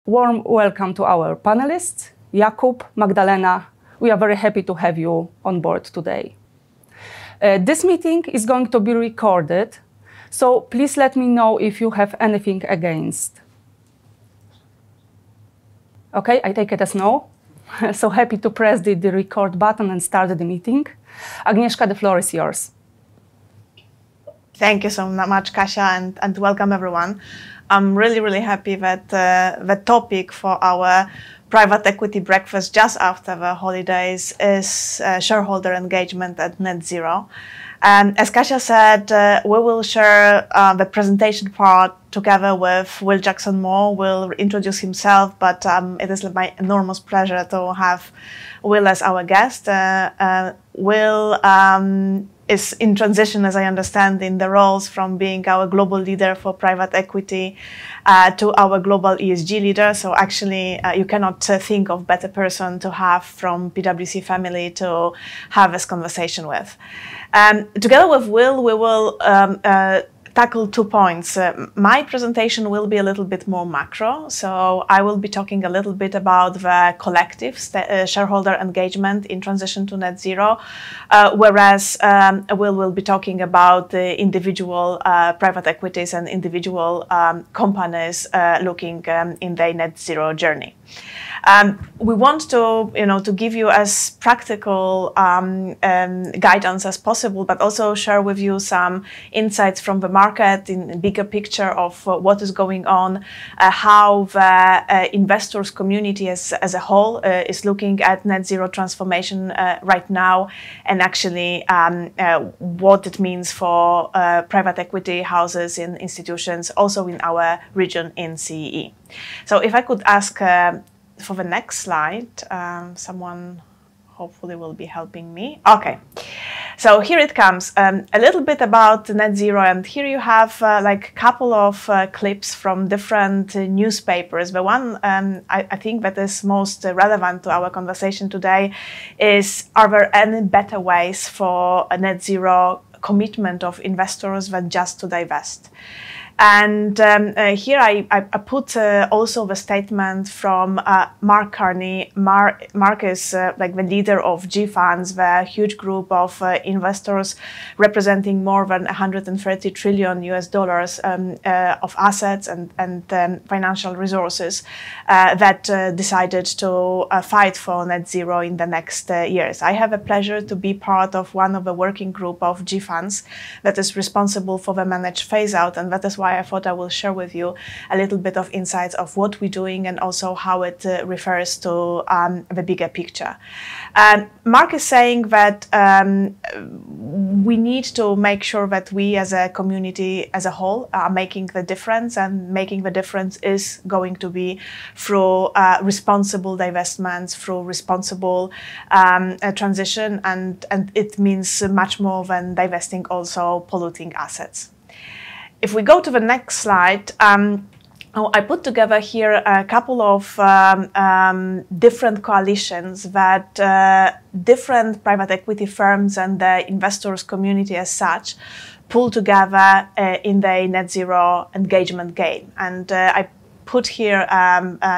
warm welcome to our panelists, Jakub, Magdalena. We are very happy to have you on board today. This meeting is going to be recorded, so please let me know if you have anything against. Okay, I take it as no. So happy to press the record button and start the meeting. Agnieszka, the floor is yours. Thank you so much, Kasia, and welcome everyone. I'm really happy that the topic for our private equity breakfast just after the holidays is shareholder engagement at net zero. As Kasia said, we will share the presentation part together with Will Jackson-Moore. Will introduce himself, but it is my enormous pleasure to have Will as our guest. Will is in transition, as I understand, in the roles from being our global leader for private equity to our global ESG leader. So actually, you cannot think of better person to have from PwC family to have this conversation with. Together with Will, we will tackle 2 points. My presentation will be a little bit more macro, so I will be talking a little bit about the collective shareholder engagement in transition to net zero, whereas Will be talking about the individual private equities and individual companies looking in their net zero journey. We want to give you as practical guidance as possible, but also share with you some insights from the market in the bigger picture of what is going on, how the investors community as a whole is looking at net zero transformation right now, and actually what it means for private equity houses and institutions also in our region in CEE. So if I could ask for the next slide, someone hopefully will be helping me. Okay, so here it comes. A little bit about net zero, and here you have like a couple of clips from different newspapers. The one I think that is most relevant to our conversation today is, are there any better ways for a net zero commitment of investors than just to divest? And here I put also the statement from Mark Carney. Mark is like the leader of G Funds, the huge group of investors representing more than 130 trillion US dollars of assets and financial resources that decided to fight for net zero in the next years. I have a pleasure to be part of one of the working group of G Funds that is responsible for the managed phase out, and that is why I thought I will share with you a little bit of insights of what we're doing and also how it refers to the bigger picture. Mark is saying that we need to make sure that we as a community as a whole are making the difference, and making the difference is going to be through responsible divestments, through responsible transition, and it means much more than divesting also polluting assets. If we go to the next slide, I put together here a couple of different coalitions that different private equity firms and the investors community as such pull together in the net zero engagement game. And I put here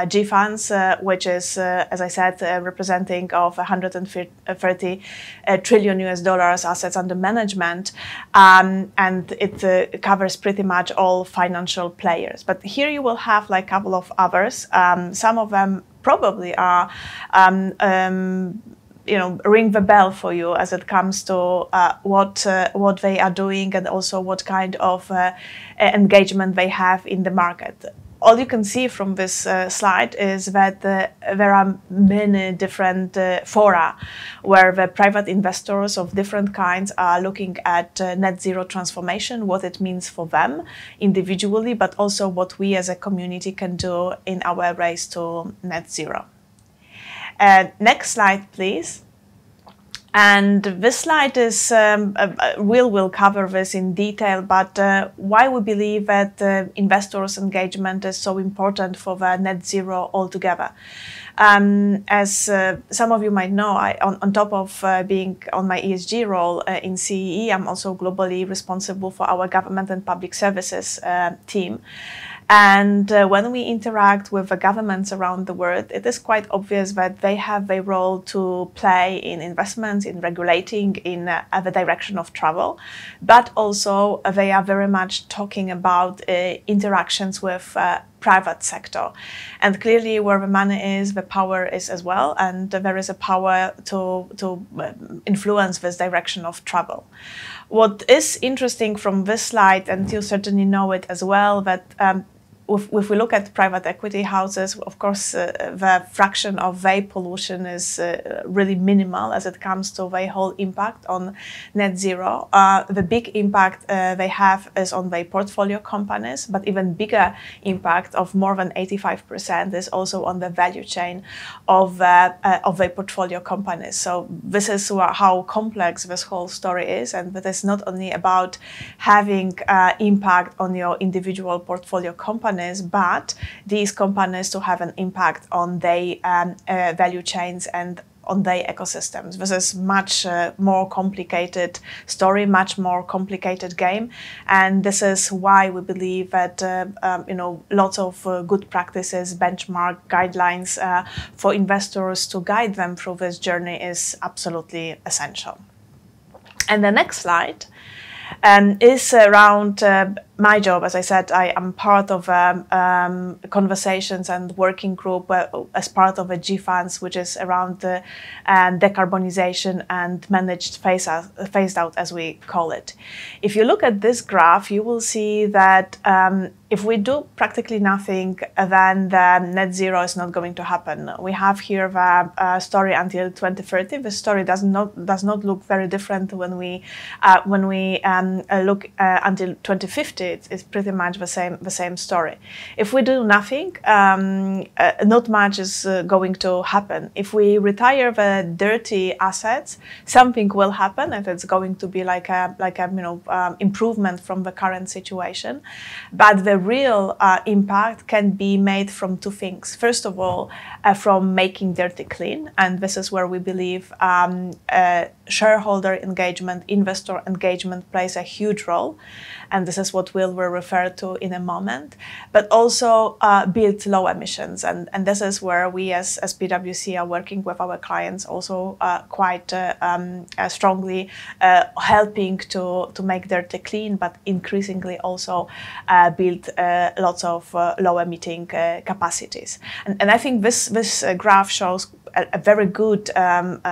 G Funds, which is, as I said, representing of 130 trillion US dollars assets under management, and it covers pretty much all financial players. But here you will have like a couple of others. Some of them probably are ring the bell for you as it comes to what they are doing, and also what kind of engagement they have in the market. All you can see from this slide is that there are many different fora where the private investors of different kinds are looking at net zero transformation, what it means for them individually, but also what we as a community can do in our race to net zero. Next slide, please. And this slide is, will cover this in detail, but why we believe that investors' engagement is so important for the net zero altogether. As some of you might know, on top of being on my ESG role in CEE, I'm also globally responsible for our government and public services team. And when we interact with the governments around the world, it is quite obvious that they have a role to play in investments, in regulating, in the direction of travel. But also they are very much talking about interactions with private sector. And clearly where the money is, the power is as well. And there is a power to influence this direction of travel. What is interesting from this slide, and you certainly know it as well, that if we look at private equity houses, of course, the fraction of their pollution is really minimal as it comes to their whole impact on net zero. The big impact they have is on their portfolio companies, but even bigger impact of more than 85% is also on the value chain of their portfolio companies. So this is how complex this whole story is, and that is not only about having impact on your individual portfolio companies, but these companies to have an impact on their value chains and on their ecosystems. This is much more complicated story, much more complicated game, and this is why we believe that lots of good practices, benchmark guidelines for investors to guide them through this journey is absolutely essential. And the next slide is around my job. As I said, I am part of conversations and working group as part of a GFANS, which is around decarbonization and managed phased out, as we call it. If you look at this graph, you will see that if we do practically nothing, then the net zero is not going to happen. We have here the story until 2030. The story does not look very different when we look until 2050. It's pretty much the same story. If we do nothing, not much is going to happen. If we retire the dirty assets, something will happen, and it's going to be like a improvement from the current situation. But the real impact can be made from two things. First of all, from making dirty clean, and this is where we believe shareholder engagement, investor engagement plays a huge role, and this is what we'll refer to in a moment, but also build low emissions, and this is where we as PwC are working with our clients also quite strongly helping to make dirty clean, but increasingly also build lots of low emitting capacities. And I think this graph shows a very good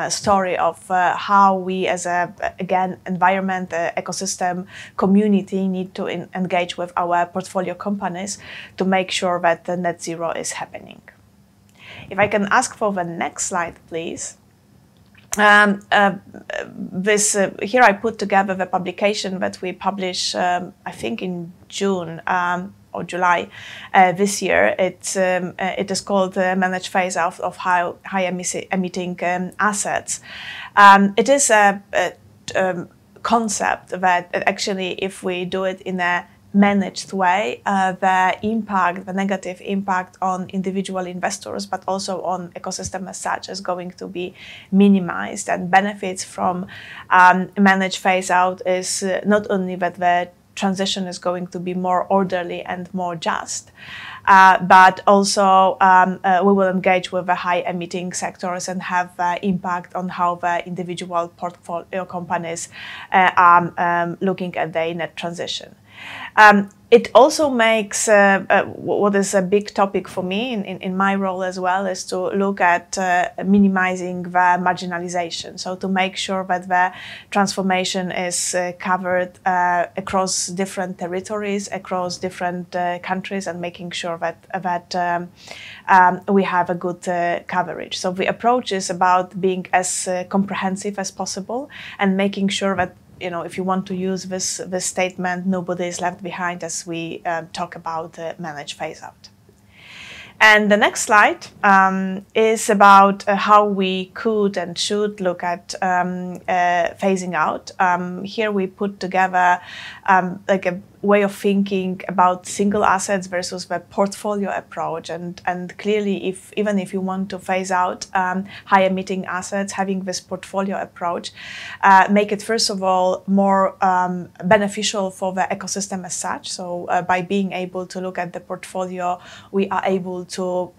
story of how we as again, environment, ecosystem, community need to engage with our portfolio companies to make sure that the net zero is happening. If I can ask for the next slide, please. Here I put together the publication that we publish, I think in June or July this year. It is called Managed Phase Out of High Emitting Assets. It is a concept that actually, if we do it in a managed way, the negative impact on individual investors, but also on ecosystem as such, is going to be minimized. And benefits from managed phase out is not only that the transition is going to be more orderly and more just, but also we will engage with the high emitting sectors and have impact on how the individual portfolio companies are looking at their net transition. It also makes what is a big topic for me in my role as well, is to look at minimizing the marginalization. So to make sure that the transformation is covered across different territories, across different countries, and making sure that we have a good coverage. So the approach is about being as comprehensive as possible and making sure that, you know, if you want to use this statement, nobody is left behind, as we talk about managed phase out. And the next slide is about how we could and should look at phasing out. Here we put together like way of thinking about single assets versus the portfolio approach. And clearly, even if you want to phase out high emitting assets, having this portfolio approach make it, first of all, more beneficial for the ecosystem as such. So by being able to look at the portfolio, we are able to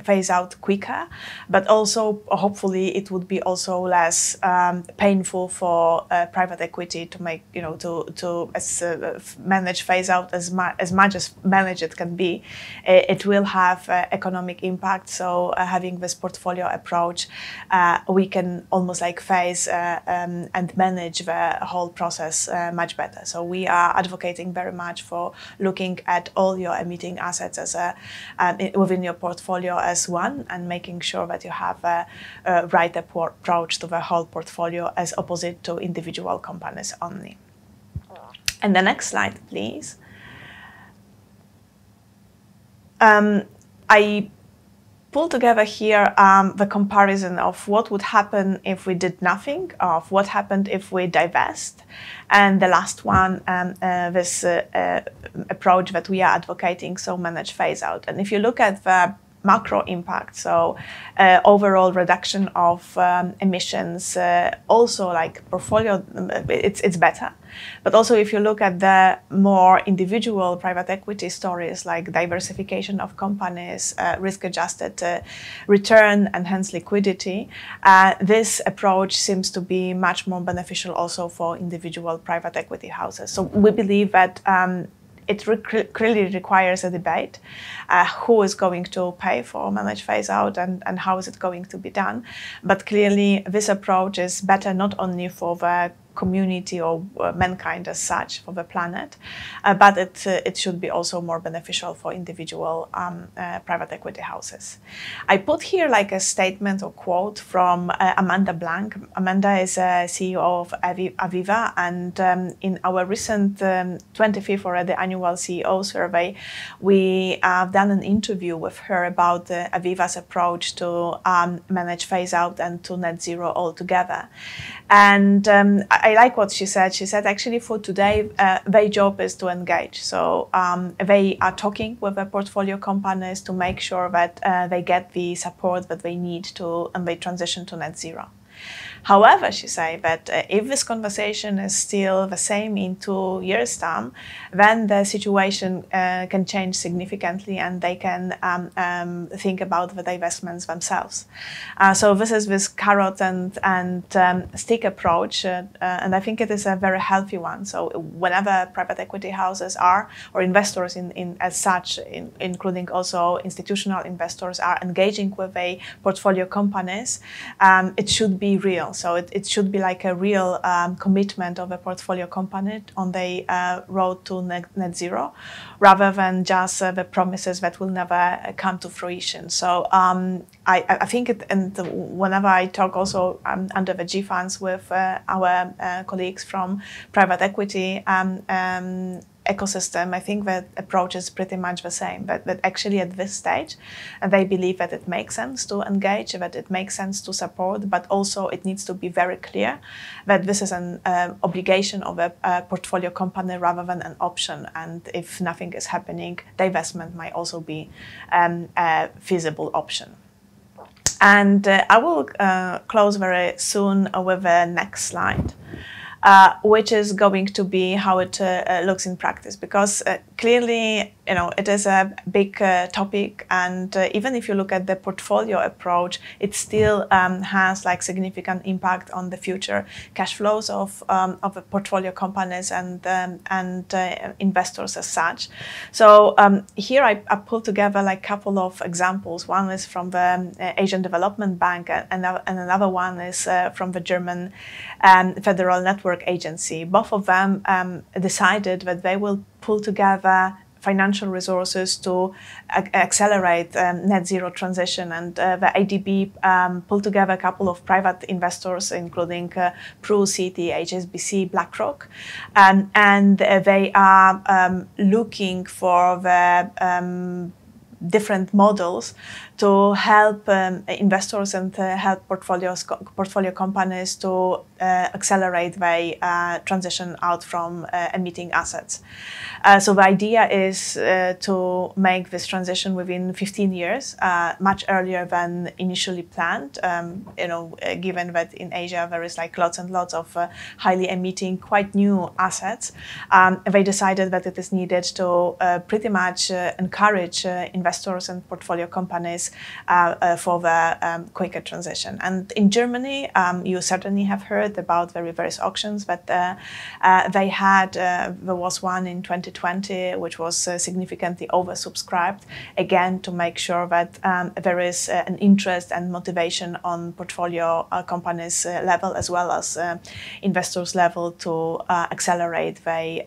phase out quicker, but also hopefully it would be also less painful for private equity to make, to manage phase out as much as manage it can be. It will have economic impact. So having this portfolio approach, we can almost like phase and manage the whole process much better. So we are advocating very much for looking at all your emitting assets as within your portfolio as one, and making sure that you have a right approach to the whole portfolio as opposite to individual companies only. And the next slide, please. I pull together here the comparison of what would happen if we did nothing, of what happened if we divest, and the last one, this approach that we are advocating, so manage phase out. And if you look at the macro impact, so overall reduction of emissions, also like portfolio, it's better. But also if you look at the more individual private equity stories, like diversification of companies, risk-adjusted return, and hence liquidity, this approach seems to be much more beneficial also for individual private equity houses. So we believe that it clearly requires a debate. Who is going to pay for managed phase out, and how is it going to be done? But clearly this approach is better not only for the community or mankind as such, for the planet, but it should be also more beneficial for individual private equity houses. I put here like a statement or quote from Amanda Blank. Amanda is a CEO of Aviva, and in our recent 25th already annual CEO survey, we have done an interview with her about Aviva's approach to manage phase out and to net zero altogether. And I like what she said. She said, actually, for today, their job is to engage. So they are talking with the portfolio companies to make sure that they get the support that they need to, and they transition to net zero. However, she said that if this conversation is still the same in 2 years' time, then the situation can change significantly, and they can think about the divestments themselves. So this is this carrot and stick approach, and I think it is a very healthy one. So whenever private equity houses are, or investors in as such, including also institutional investors, are engaging with a portfolio companies, it should be real. So it should be like a real commitment of a portfolio company on the road to net zero, rather than just the promises that will never come to fruition. So I think and whenever I talk also under the G funds with our colleagues from private equity ecosystem, I think that approach is pretty much the same. But actually at this stage, they believe that it makes sense to engage, that it makes sense to support, but also it needs to be very clear that this is an obligation of a portfolio company rather than an option. And if nothing is happening, divestment might also be a feasible option. And I will close very soon with the next slide. Which is going to be how it looks in practice, because clearly, it is a big topic, and even if you look at the portfolio approach, it still has like significant impact on the future cash flows of the portfolio companies and investors as such. So here I pulled together like a couple of examples. One is from the Asian Development Bank, and another one is from the German Federal Network Agency. Both of them decided that they will pull together financial resources to accelerate net zero transition, and the ADB pulled together a couple of private investors, including Pru, Citi, HSBC, BlackRock, and they are looking for the different models to help investors and help portfolio companies to accelerate their transition out from emitting assets. So the idea is to make this transition within 15 years, much earlier than initially planned. Given that in Asia there is like lots and lots of highly emitting, quite new assets, they decided that it is needed to pretty much encourage investors and portfolio companies for the quicker transition. And in Germany, you certainly have heard about the reverse auctions that they had. There was one in 2020, which was significantly oversubscribed, again, to make sure that there is an interest and motivation on portfolio companies level as well as investors level to accelerate the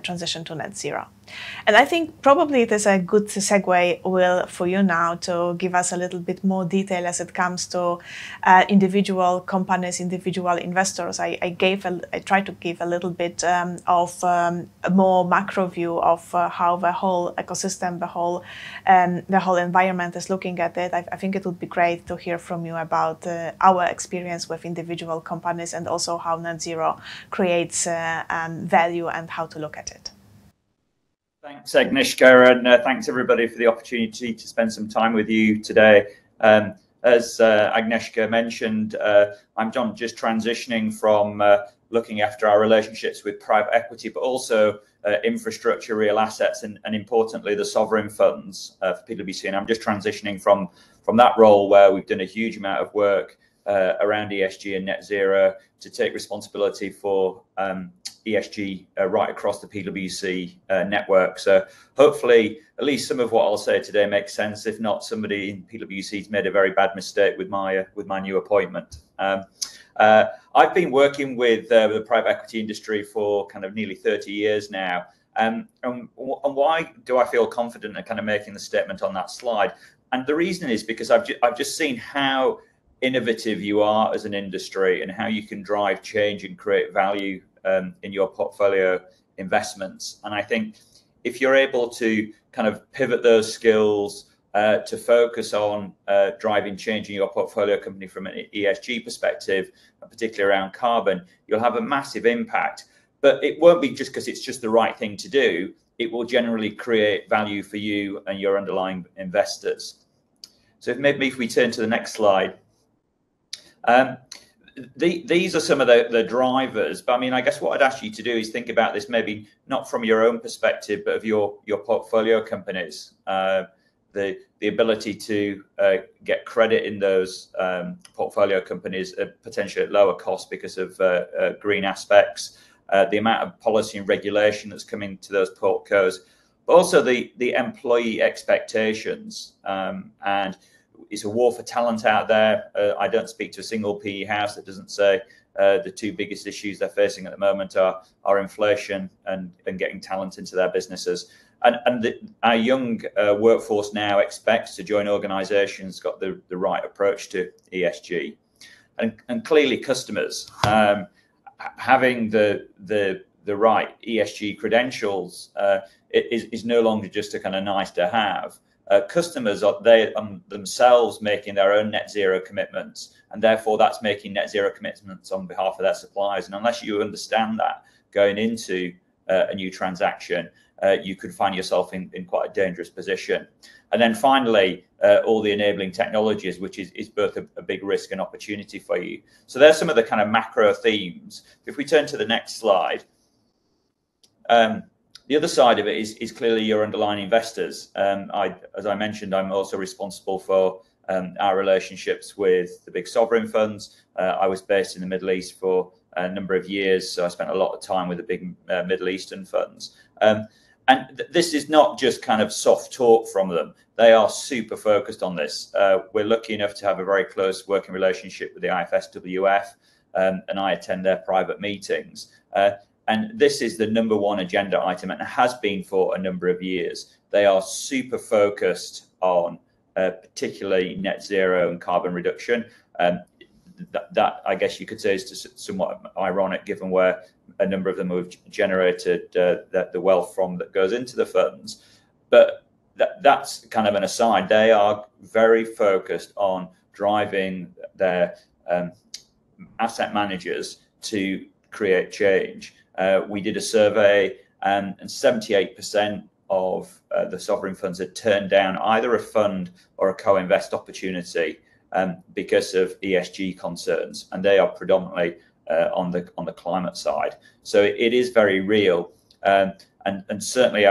transition to net zero. And I think probably it is a good segue, Will, for you now to give us a little bit more detail as it comes to individual companies, individual investors. I tried to give a little bit of a more macro view of how the whole ecosystem, the whole environment is looking at it. I think it would be great to hear from you about our experience with individual companies and also how net zero creates value and how to look at it. Thanks, Agnieszka, and thanks everybody for the opportunity to spend some time with you today. As Agnieszka mentioned, I'm just transitioning from looking after our relationships with private equity, but also infrastructure, real assets, and importantly, the sovereign funds for PwC. And I'm just transitioning from that role where we've done a huge amount of work around ESG and net zero to take responsibility for ESG right across the PwC network. So hopefully at least some of what I'll say today makes sense. If not, somebody in PwC's made a very bad mistake with my new appointment. I've been working with the private equity industry for kind of nearly 30 years now. And why do I feel confident in kind of making the statement on that slide? And the reason is because I've just seen how innovative you are as an industry and how you can drive change and create value in your portfolio investments. And I think if you're able to kind of pivot those skills to focus on driving change in your portfolio company from an ESG perspective, particularly around carbon, you'll have a massive impact. But it won't be just because it's just the right thing to do. It will generally create value for you and your underlying investors. So maybe if we turn to the next slide. These are some of the drivers, but I mean, I guess what I'd ask you to do is think about this maybe not from your own perspective, but of your portfolio companies. The ability to get credit in those portfolio companies potentially at lower cost because of green aspects, the amount of policy and regulation that's coming to those portcos, but also the employee expectations. And it's a war for talent out there. I don't speak to a single PE house that doesn't say the two biggest issues they're facing at the moment are inflation and getting talent into their businesses. And our young workforce now expects to join organisations got the right approach to ESG, and clearly customers having the right ESG credentials is no longer just a kind of nice to have. Customers are themselves making their own net zero commitments, and therefore that's making net zero commitments on behalf of their suppliers. And unless you understand that going into a new transaction, you could find yourself in quite a dangerous position. And then finally, all the enabling technologies, which is both a big risk and opportunity for you. So there's some of the kind of macro themes. If we turn to the next slide. The other side of it is clearly your underlying investors. As I mentioned, I'm also responsible for our relationships with the big sovereign funds. I was based in the Middle East for a number of years, so I spent a lot of time with the big Middle Eastern funds. And this is not just kind of soft talk from them. They are super focused on this. We're lucky enough to have a very close working relationship with the IFSWF, and I attend their private meetings. And this is the #1 agenda item, and it has been for a number of years. They are super focused on particularly net zero and carbon reduction. That I guess you could say is somewhat ironic, given where a number of them have generated the wealth from that goes into the funds. But that's kind of an aside. They are very focused on driving their asset managers to create change. We did a survey, and 78% of the sovereign funds had turned down either a fund or a co-invest opportunity because of ESG concerns, and they are predominantly on the climate side. So it is very real, and certainly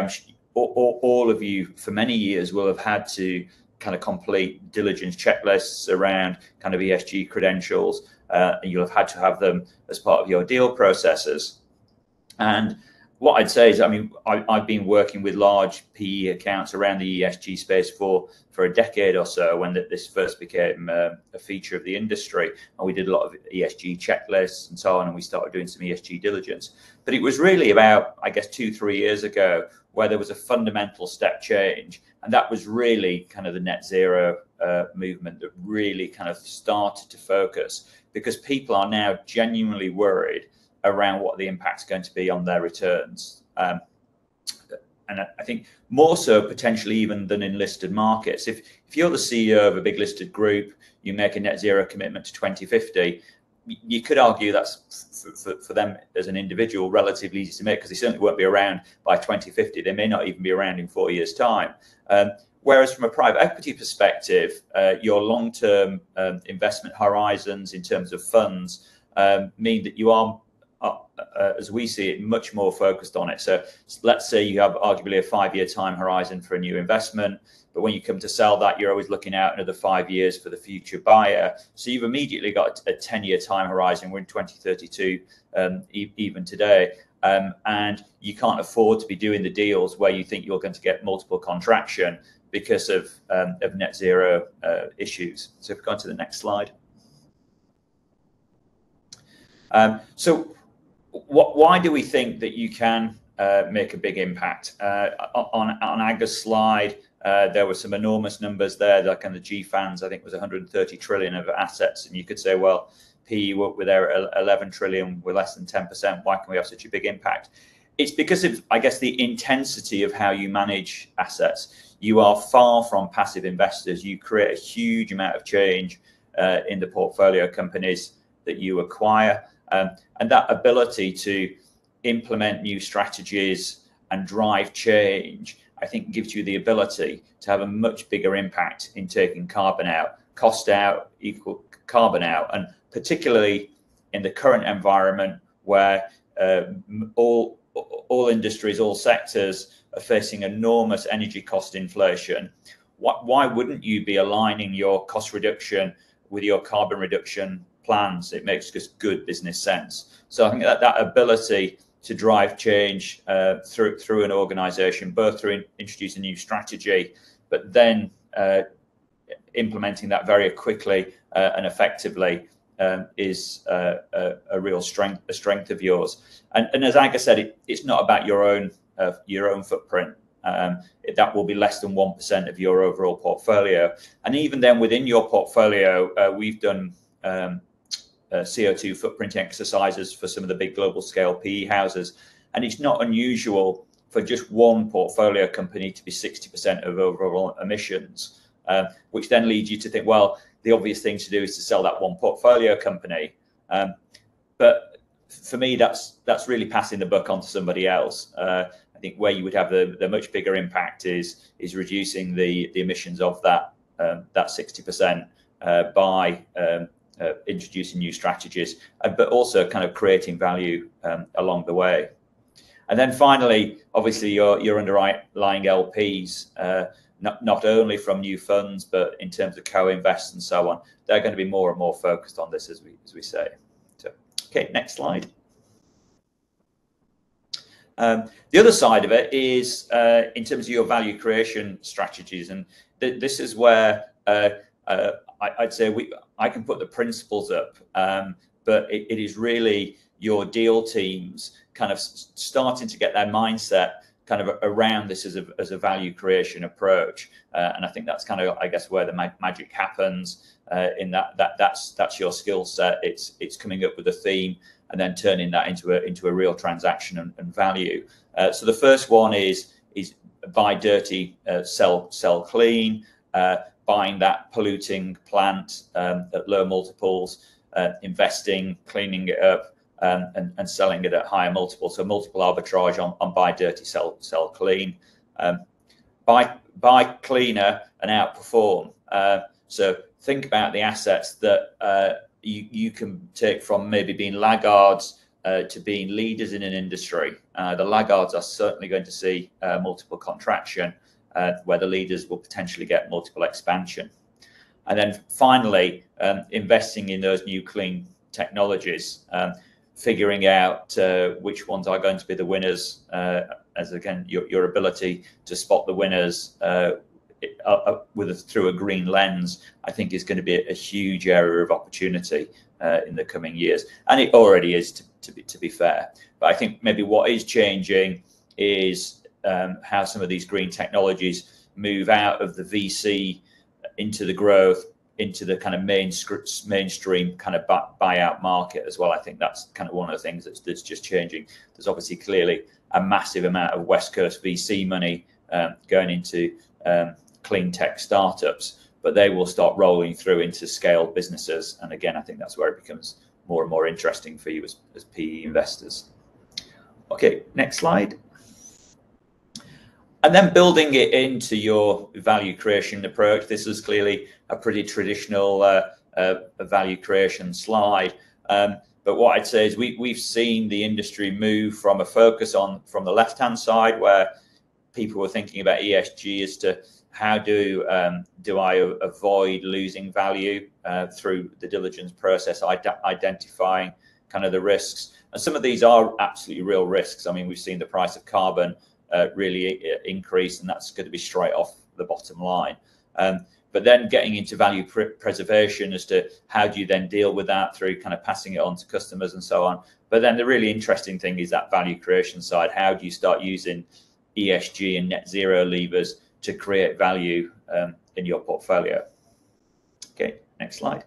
all of you for many years will have had to kind of complete diligence checklists around kind of ESG credentials. You'll have had to have them as part of your deal processes. And what I'd say is, I mean, I've been working with large PE accounts around the ESG space for a decade or so when this first became a feature of the industry. And we did a lot of ESG checklists and so on, and we started doing some ESG diligence. But it was really about, I guess, 2-3 years ago where there was a fundamental step change. And that was really kind of the net zero movement that really kind of started to focus, because people are now genuinely worried around what the impact's going to be on their returns. And I think more so potentially even than in listed markets. If you're the CEO of a big listed group, you make a net zero commitment to 2050, you could argue that's for them as an individual relatively easy to make, because they certainly won't be around by 2050. They may not even be around in 4 years' time. Whereas from a private equity perspective, your long-term investment horizons in terms of funds mean that you are, as we see it, much more focused on it. So let's say you have arguably a 5-year time horizon for a new investment, but when you come to sell that, you're always looking out another 5 years for the future buyer. So you've immediately got a 10-year time horizon. We're in 2032 even today. And you can't afford to be doing the deals where you think you're going to get multiple contraction because of net zero issues. So if we go on to the next slide. So why do we think that you can make a big impact? On Aga's slide, there were some enormous numbers there, like on the GFANs, I think it was 130 trillion of assets. And you could say, well, PE with their 11 trillion, we're less than 10%. Why can we have such a big impact? It's because of, I guess, the intensity of how you manage assets. You are far from passive investors. You create a huge amount of change in the portfolio companies that you acquire. And that ability to implement new strategies and drive change, I think, gives you the ability to have a much bigger impact in taking carbon out. Cost out equal carbon out. And particularly in the current environment where all industries, all sectors are facing enormous energy cost inflation, why wouldn't you be aligning your cost reduction with your carbon reduction plans? It makes just good business sense. So I think that ability to drive change through an organization, both through introducing a new strategy, but then implementing that very quickly and effectively is a real strength of yours. And as Aga said, it's not about your own footprint. That will be less than 1% of your overall portfolio. And even then, within your portfolio, we've done CO2 footprint exercises for some of the big global scale PE houses. And it's not unusual for just one portfolio company to be 60% of overall emissions, which then leads you to think, well, the obvious thing to do is to sell that one portfolio company. But for me, that's really passing the buck on to somebody else. I think where you would have the much bigger impact is reducing the emissions of that 60% by introducing new strategies, but also kind of creating value along the way. And then finally, obviously, your underlying LPs, not only from new funds, but in terms of co-invest and so on, they're going to be more and more focused on this, as we say. So, okay, next slide. The other side of it is in terms of your value creation strategies, and this is where I'd say I can put the principles up, but it is really your deal teams kind of starting to get their mindset kind of around this as a value creation approach. And I think that's kind of, I guess, where the magic happens, in that's your skill set. It's coming up with a theme and then turning that into a real transaction and value. So the first one is buy dirty, sell clean, buying that polluting plant at low multiples, investing, cleaning it up, and selling it at higher multiples. So multiple arbitrage on buy dirty, sell clean. Buy cleaner and outperform. So think about the assets that you can take from maybe being laggards to being leaders in an industry. The laggards are certainly going to see multiple contraction, where the leaders will potentially get multiple expansion. And then finally, investing in those new clean technologies, figuring out which ones are going to be the winners, as again, your ability to spot the winners through a green lens, I think is going to be a huge area of opportunity in the coming years. And it already is, to be fair. But I think maybe what is changing is how some of these green technologies move out of the VC into the growth, into the kind of mainstream kind of buyout market as well. I think that's kind of one of the things that's just changing. There's obviously clearly a massive amount of West Coast VC money going into clean tech startups, but they will start rolling through into scaled businesses. And again, I think that's where it becomes more and more interesting for you as PE investors. Okay, next slide. And then building it into your value creation approach. This is clearly a pretty traditional value creation slide. But what I'd say is we've seen the industry move from a focus from the left-hand side, where people were thinking about ESG as to how do I avoid losing value through the diligence process, identifying kind of the risks. And some of these are absolutely real risks. I mean, we've seen the price of carbon really increase, and that's going to be straight off the bottom line. But then getting into value preservation as to how do you then deal with that through kind of passing it on to customers and so on. But then the really interesting thing is that value creation side. How do you start using ESG and net zero levers to create value in your portfolio? Okay, next slide.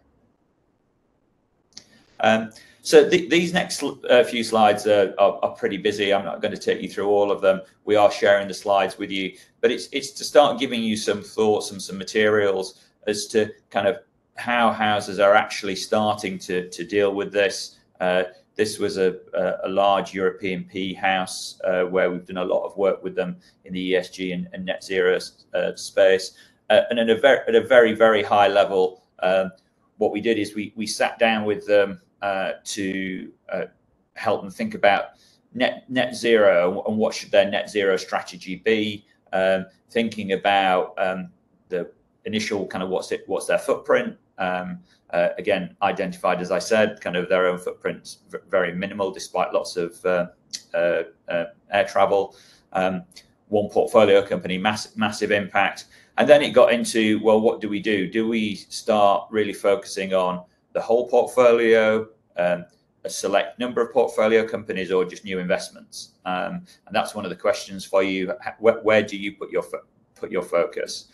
So these next few slides are pretty busy. I'm not going to take you through all of them. We are sharing the slides with you, but it's to start giving you some thoughts and some materials as to kind of how houses are actually starting to deal with this. This was a large European PE house where we've done a lot of work with them in the ESG and net zero space. And at a very, very high level, what we did is we sat down with them to help them think about net zero and what should their net zero strategy be, thinking about the initial kind of what's their footprint. Again, identified, as I said, kind of their own footprint, very minimal, despite lots of air travel. One portfolio company, massive impact. And then it got into, well, what do we do? Do we start really focusing on the whole portfolio, a select number of portfolio companies, or just new investments? And that's one of the questions for you. Where do you put your focus?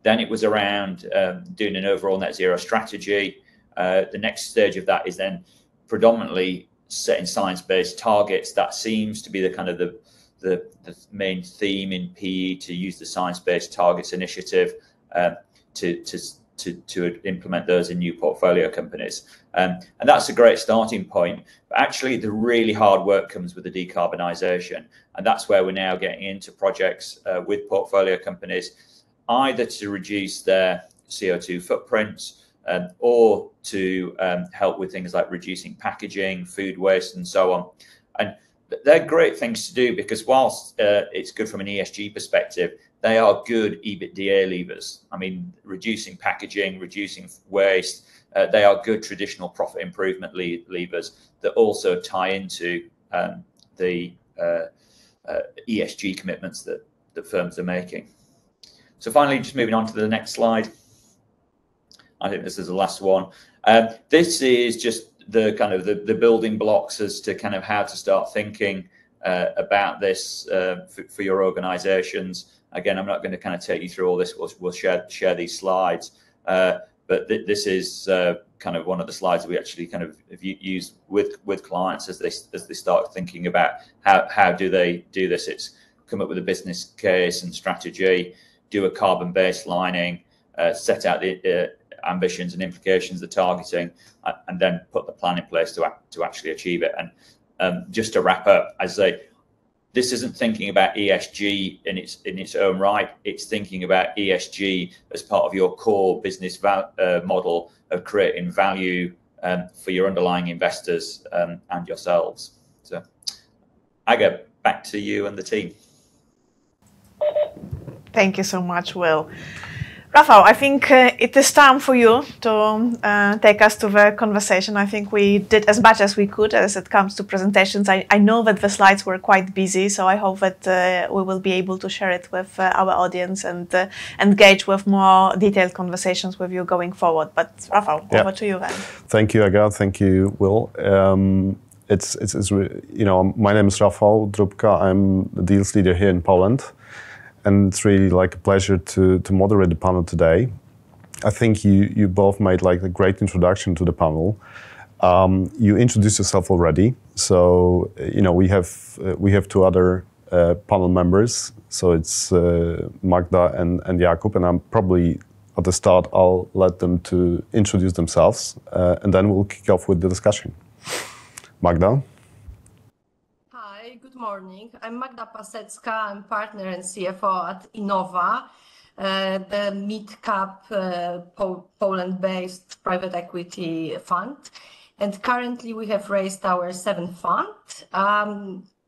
Then it was around doing an overall net zero strategy. The next stage of that is then predominantly setting science-based targets. That seems to be the kind of the main theme in PE, to use the science-based targets initiative to implement those in new portfolio companies. And that's a great starting point. But actually, the really hard work comes with the decarbonisation. And that's where we're now getting into projects with portfolio companies, either to reduce their CO2 footprints or to help with things like reducing packaging, food waste, and so on. And they're great things to do, because whilst it's good from an ESG perspective, they are good EBITDA levers. I mean, reducing packaging, reducing waste, they are good traditional profit improvement levers that also tie into the ESG commitments that firms are making. So finally, just moving on to the next slide. I think this is the last one. This is just the kind of the building blocks as to kind of how to start thinking about this for your organizations. Again, I'm not going to kind of take you through all this. We'll share these slides. But this is kind of one of the slides that we actually kind of use with clients as they start thinking about how do they do this. It's come up with a business case and strategy, do a carbon baselining, set out the ambitions and implications they're targeting, and then put the plan in place to actually achieve it. And just to wrap up, as I say, this isn't thinking about ESG in its own right. It's thinking about ESG as part of your core business model of creating value for your underlying investors and yourselves. So, Aga, back to you and the team. Thank you so much, Will. Rafał, I think it is time for you to take us to the conversation. I think we did as much as we could as it comes to presentations. I know that the slides were quite busy, so I hope that we will be able to share it with our audience and engage with more detailed conversations with you going forward. But Rafał, over to you then. Thank you, Aga. Thank you, Will. It's my name is Rafał Drubka. I'm the deals leader here in Poland. And it's really like a pleasure to moderate the panel today. I think you both made like a great introduction to the panel. You introduced yourself already, so we have two other panel members. So it's Magda and Jakub, and I'm probably at the start I'll let them to introduce themselves, and then we'll kick off with the discussion. Magda. Good morning. I'm Magda Pasecka. I'm partner and CFO at Innova, the mid-cap Poland-based private equity fund. And currently we have raised our seventh fund.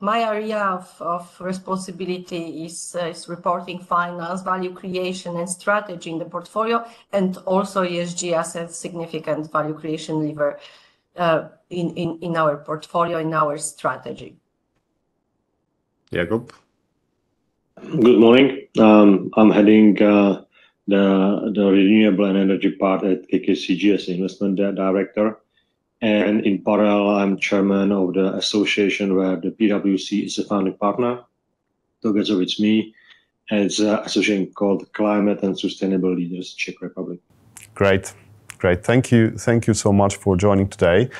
My area of responsibility is reporting finance, value creation and strategy in the portfolio, and also ESG as a significant value creation lever in our portfolio, in our strategy. Jakub. Good morning. I'm heading the renewable and energy part at KKCG as investment director, and in parallel, I'm chairman of the association where the PwC is a founding partner. Together with me, and it's an association called Climate and Sustainable Leaders Czech Republic. Great. Thank you so much for joining today.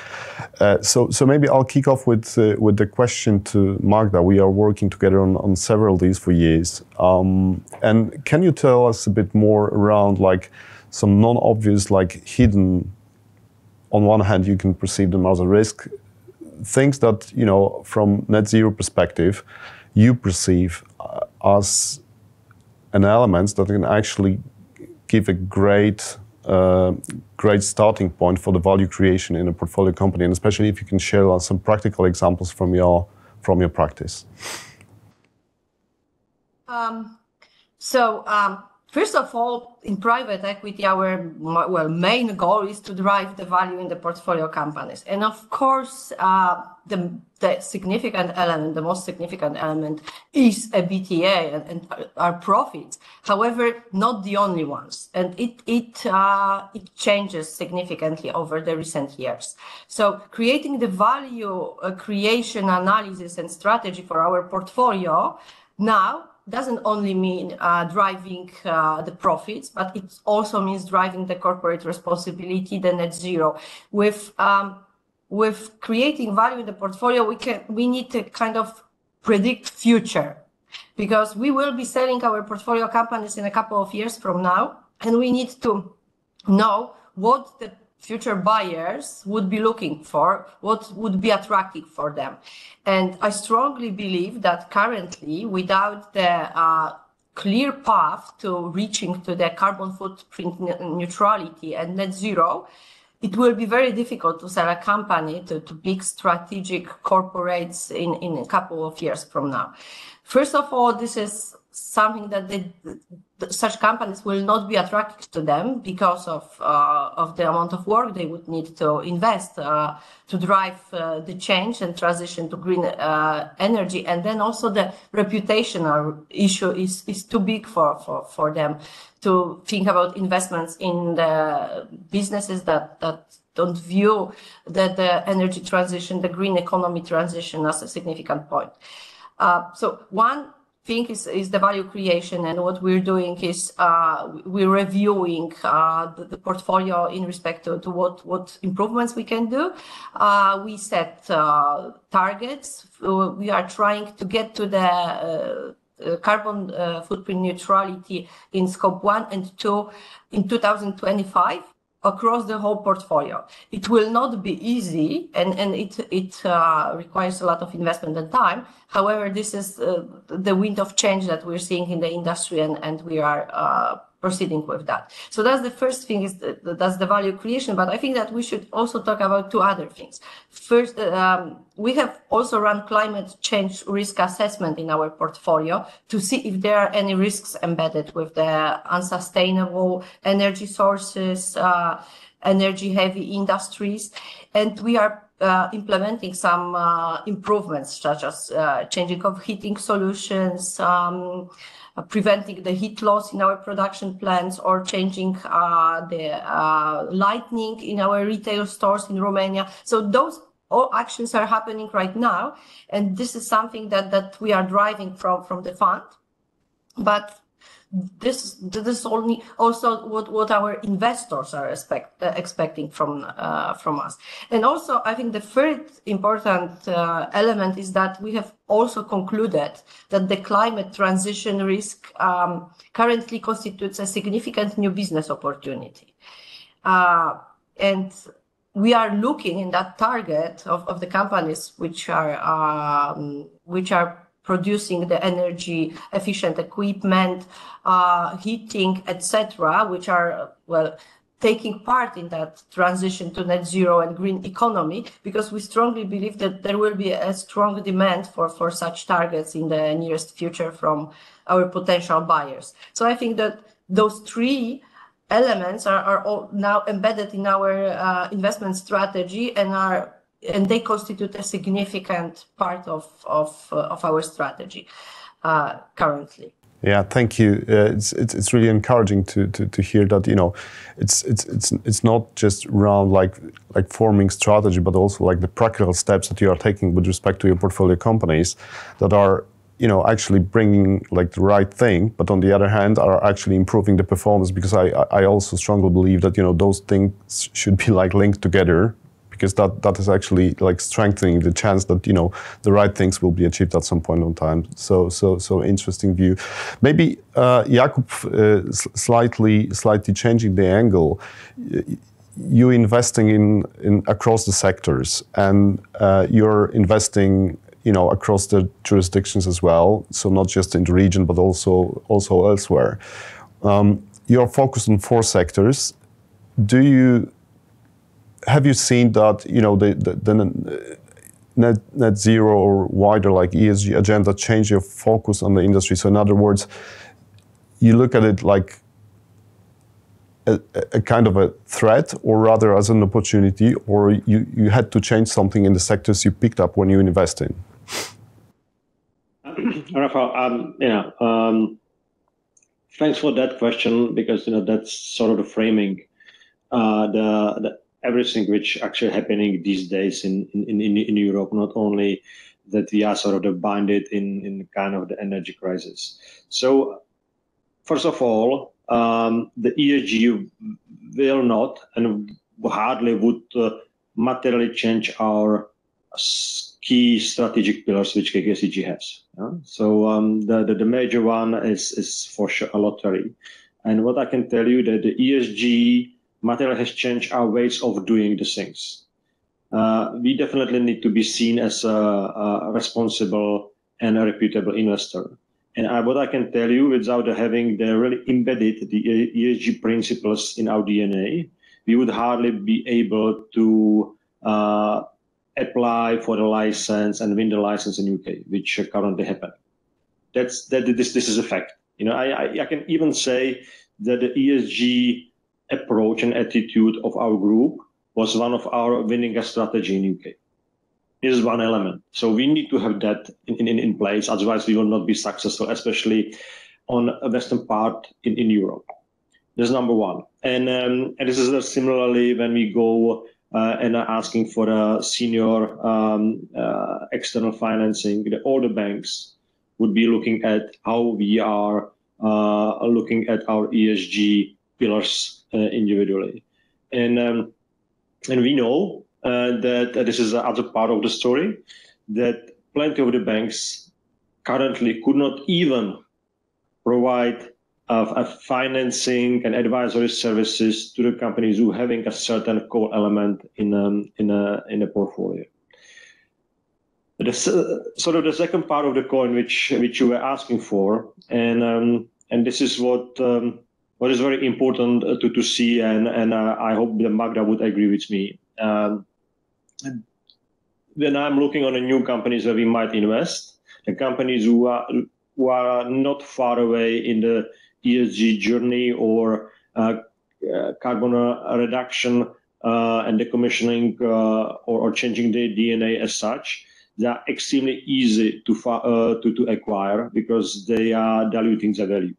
So maybe I'll kick off with the question to Magda. We are working together on several of these for years. And can you tell us a bit more around like some non-obvious, like hidden, on one hand you can perceive them as a risk, things that from net zero perspective you perceive as an element that can actually give a great starting point for the value creation in a portfolio company, and especially if you can share some practical examples from your practice. First of all, in private equity, our main goal is to drive the value in the portfolio companies. And of course, the significant element, the most significant element is EBITDA and our profits. However, not the only ones. And it changes significantly over the recent years. So creating the value creation analysis and strategy for our portfolio now doesn't only mean driving the profits, but it also means driving the corporate responsibility, the net zero. With creating value in the portfolio, we need to kind of predict future, because we will be selling our portfolio companies in a couple of years from now, and we need to know what the future buyers would be looking for, what would be attractive for them. And I strongly believe that currently, without the clear path to reaching to the carbon footprint neutrality and net zero, it will be very difficult to sell a company to big strategic corporates in a couple of years from now. First of all, this is something that such companies will not be attractive to them because of the amount of work they would need to invest to drive the change and transition to green energy. And then also the reputational issue is too big for them to think about investments in the businesses that don't view the energy transition, the green economy transition as a significant point. So one thing is the value creation, and what we're doing is we're reviewing the portfolio in respect to what improvements we can do. We set targets. We are trying to get to the carbon footprint neutrality in scope 1 and 2 in 2025 across the whole portfolio. It will not be easy, and it requires a lot of investment and time. However, this is the wind of change that we're seeing in the industry, and we are proceeding with that. So that's the first thing, is that's the value creation. But I think that we should also talk about two other things. First, we have also run climate change risk assessment in our portfolio to see if there are any risks embedded with the unsustainable energy sources, energy heavy industries. And we are implementing some improvements, such as changing of heating solutions, preventing the heat loss in our production plants, or changing the lighting in our retail stores in Romania. So those all actions are happening right now, and this is something that we are driving from the fund. But this is only also what our investors are expecting from us. And also, I think the third important element is that we have also concluded that the climate transition risk currently constitutes a significant new business opportunity. And we are looking in that target of the companies which are producing the energy efficient equipment, heating, etc., which are, well, taking part in that transition to net zero and green economy, because we strongly believe that there will be a strong demand for such targets in the nearest future from our potential buyers. So I think that those three elements are all now embedded in our investment strategy, and they constitute a significant part of our strategy currently. Yeah, thank you. It's really encouraging to hear that, you know, it's not just around like forming strategy, but also like the practical steps that you are taking with respect to your portfolio companies that are, you know, actually bringing like the right thing, but on the other hand are actually improving the performance, because I also strongly believe that, you know, those things should be like linked together, because that is actually like strengthening the chance that, you know, the right things will be achieved at some point in time. So interesting view. Maybe Jakub, slightly changing the angle. You investing in across the sectors, and you're investing, you know, across the jurisdictions as well. So not just in the region, but also elsewhere. You're focused on 4 sectors. Have you seen that, you know, the net zero or wider like ESG agenda change your focus on the industry? So in other words, you look at it like a kind of a threat, or rather as an opportunity, or you had to change something in the sectors you picked up when you invest in? Rafael, thanks for that question, because, you know, that's sort of the framing, the everything which actually happening these days in Europe, not only that we are sort of bounded in kind of the energy crisis. So first of all, the ESG will not and hardly would materially change our key strategic pillars which KKCG has. So the major one is for sure a lottery. And what I can tell you that the ESG material has changed our ways of doing the things. We definitely need to be seen as a responsible and a reputable investor. And what I can tell you, without having really embedded the ESG principles in our DNA, we would hardly be able to apply for the license and win the license in UK, which currently happen. This is a fact. You know, I can even say that the ESG approach and attitude of our group was one of our winning strategy in UK. This is one element. So we need to have that in place, otherwise we will not be successful, especially on a western part in Europe. This is number one. And this is similarly when we go and are asking for a senior external financing, all the banks would be looking at how we are looking at our ESG pillars individually. And we know that this is the other part of the story, that plenty of the banks currently could not even provide financing and advisory services to the companies who having a certain core element in a portfolio. Sort of the second part of the coin, which you were asking for, and this is what is very important to see, and I hope that Magda would agree with me. When I'm looking on a new companies where we might invest, the companies who are not far away in the ESG journey or carbon reduction and decommissioning or changing the DNA as such, they are extremely easy to acquire because they are diluting the value.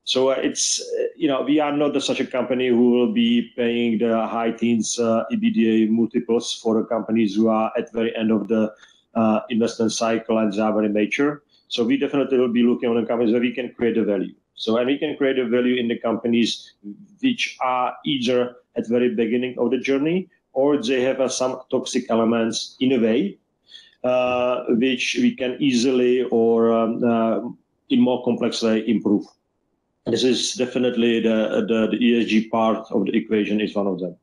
So it's, we are not such a company who will be paying the high teens EBITDA multiples for the companies who are at the very end of the investment cycle and they are very mature. So we definitely will be looking on the companies where we can create a value. And we can create a value in the companies which are either at the very beginning of the journey or they have some toxic elements in a way which we can easily or in more complex way improve. This is definitely the ESG part of the equation is one of them.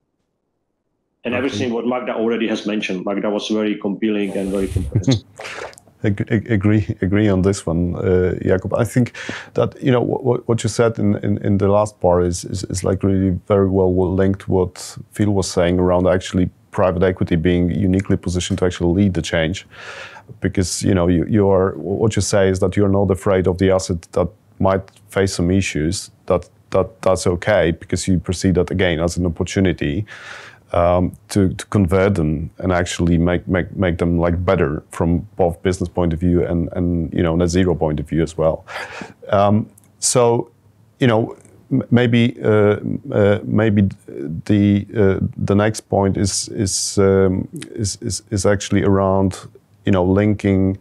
And everything what Magda already has mentioned, Magda was very compelling and very comprehensive. Agree on this one, Jakub. I think that what you said in the last part is like really very well linked to what Phil was saying around actually private equity being uniquely positioned to actually lead the change, because you are what you say is that you're not afraid of the asset that might face some issues. That's okay because you perceive that again as an opportunity to convert them and actually make them like better from both business point of view and net zero point of view as well. Maybe the next point is actually around linking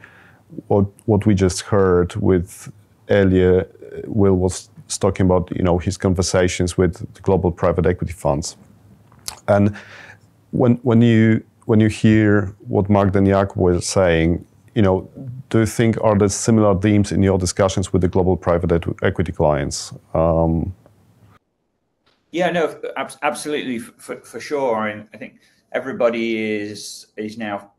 what we just heard with earlier. Will was talking about his conversations with the global private equity funds, and when you hear what Mark and Jakub were saying, do you think are there similar themes in your discussions with the global private equity clients? Yeah, no, absolutely, for sure. I think everybody is now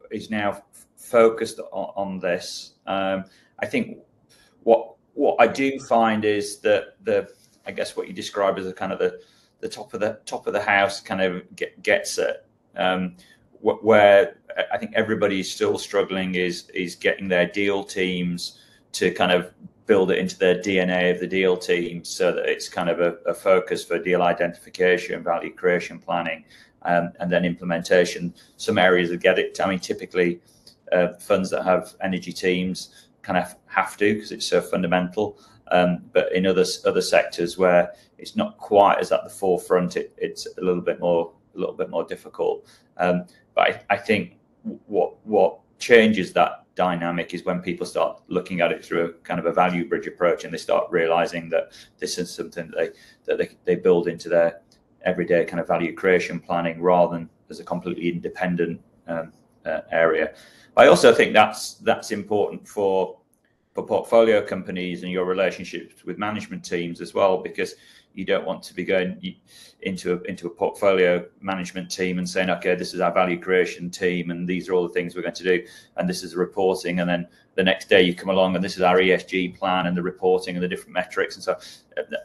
focused on this. I think what I do find is that I guess what you describe as a kind of the top of the house kind of gets it. Where I think everybody is still struggling is getting their deal teams to kind of build it into their DNA of the deal team so that it's kind of a focus for deal identification, value creation planning, and then implementation. Some areas that get it. I mean, typically funds that have energy teams kind of have to because it's so fundamental. But in other sectors where it's not quite as at the forefront, it's a little bit more difficult. But I think what changes that dynamic is when people start looking at it through a kind of a value bridge approach, and they start realizing that this is something that they build into their everyday kind of value creation planning rather than as a completely independent area. I also think that's important for portfolio companies and your relationships with management teams as well, because you don't want to be going into a portfolio management team and saying, okay, this is our value creation team and these are all the things we're going to do and this is the reporting, and then the next day you come along and this is our ESG plan and the reporting and the different metrics, and so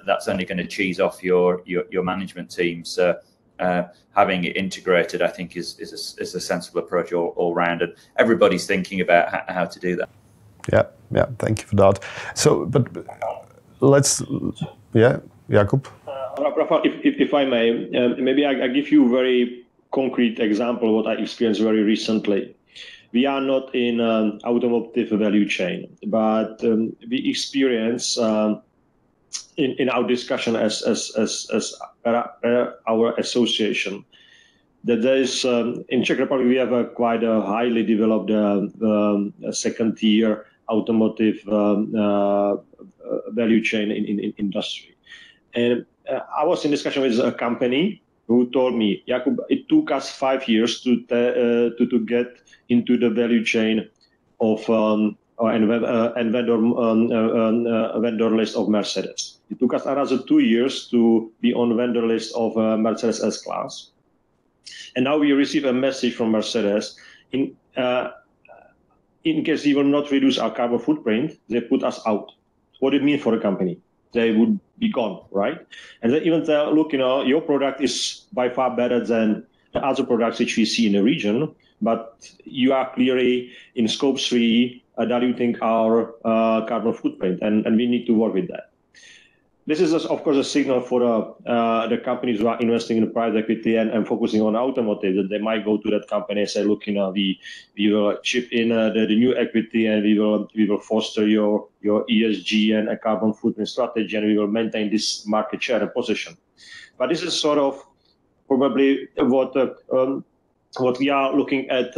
that's only going to cheese off your management team. So having it integrated, I think, is a sensible approach all round, and everybody's thinking about how to do that. Yeah, thank you for that. So, but let's, Jakub. Rafa, if I may, maybe I give you a very concrete example of what I experienced very recently. We are not in automotive value chain, but we experience in our discussion as our association that there is in Czech Republic we have quite a highly developed second tier automotive value chain in industry. And I was in discussion with a company who told me, Jakub, it took us 5 years to get into the value chain of and vendor list of Mercedes. It took us another 2 years to be on vendor list of Mercedes S-Class. And now we receive a message from Mercedes, in case we will not reduce our carbon footprint, they put us out. What do it mean for the company? They would be gone, right? And they even tell, look, your product is by far better than the other products which we see in the region, but you are clearly in scope 3 diluting our carbon footprint, and we need to work with that. This is, of course, a signal for the companies who are investing in private equity and focusing on automotive, that they might go to that company and say, look, we will chip in the new equity, and we will foster your ESG and a carbon footprint strategy, and we will maintain this market share and position. But this is sort of probably what we are looking at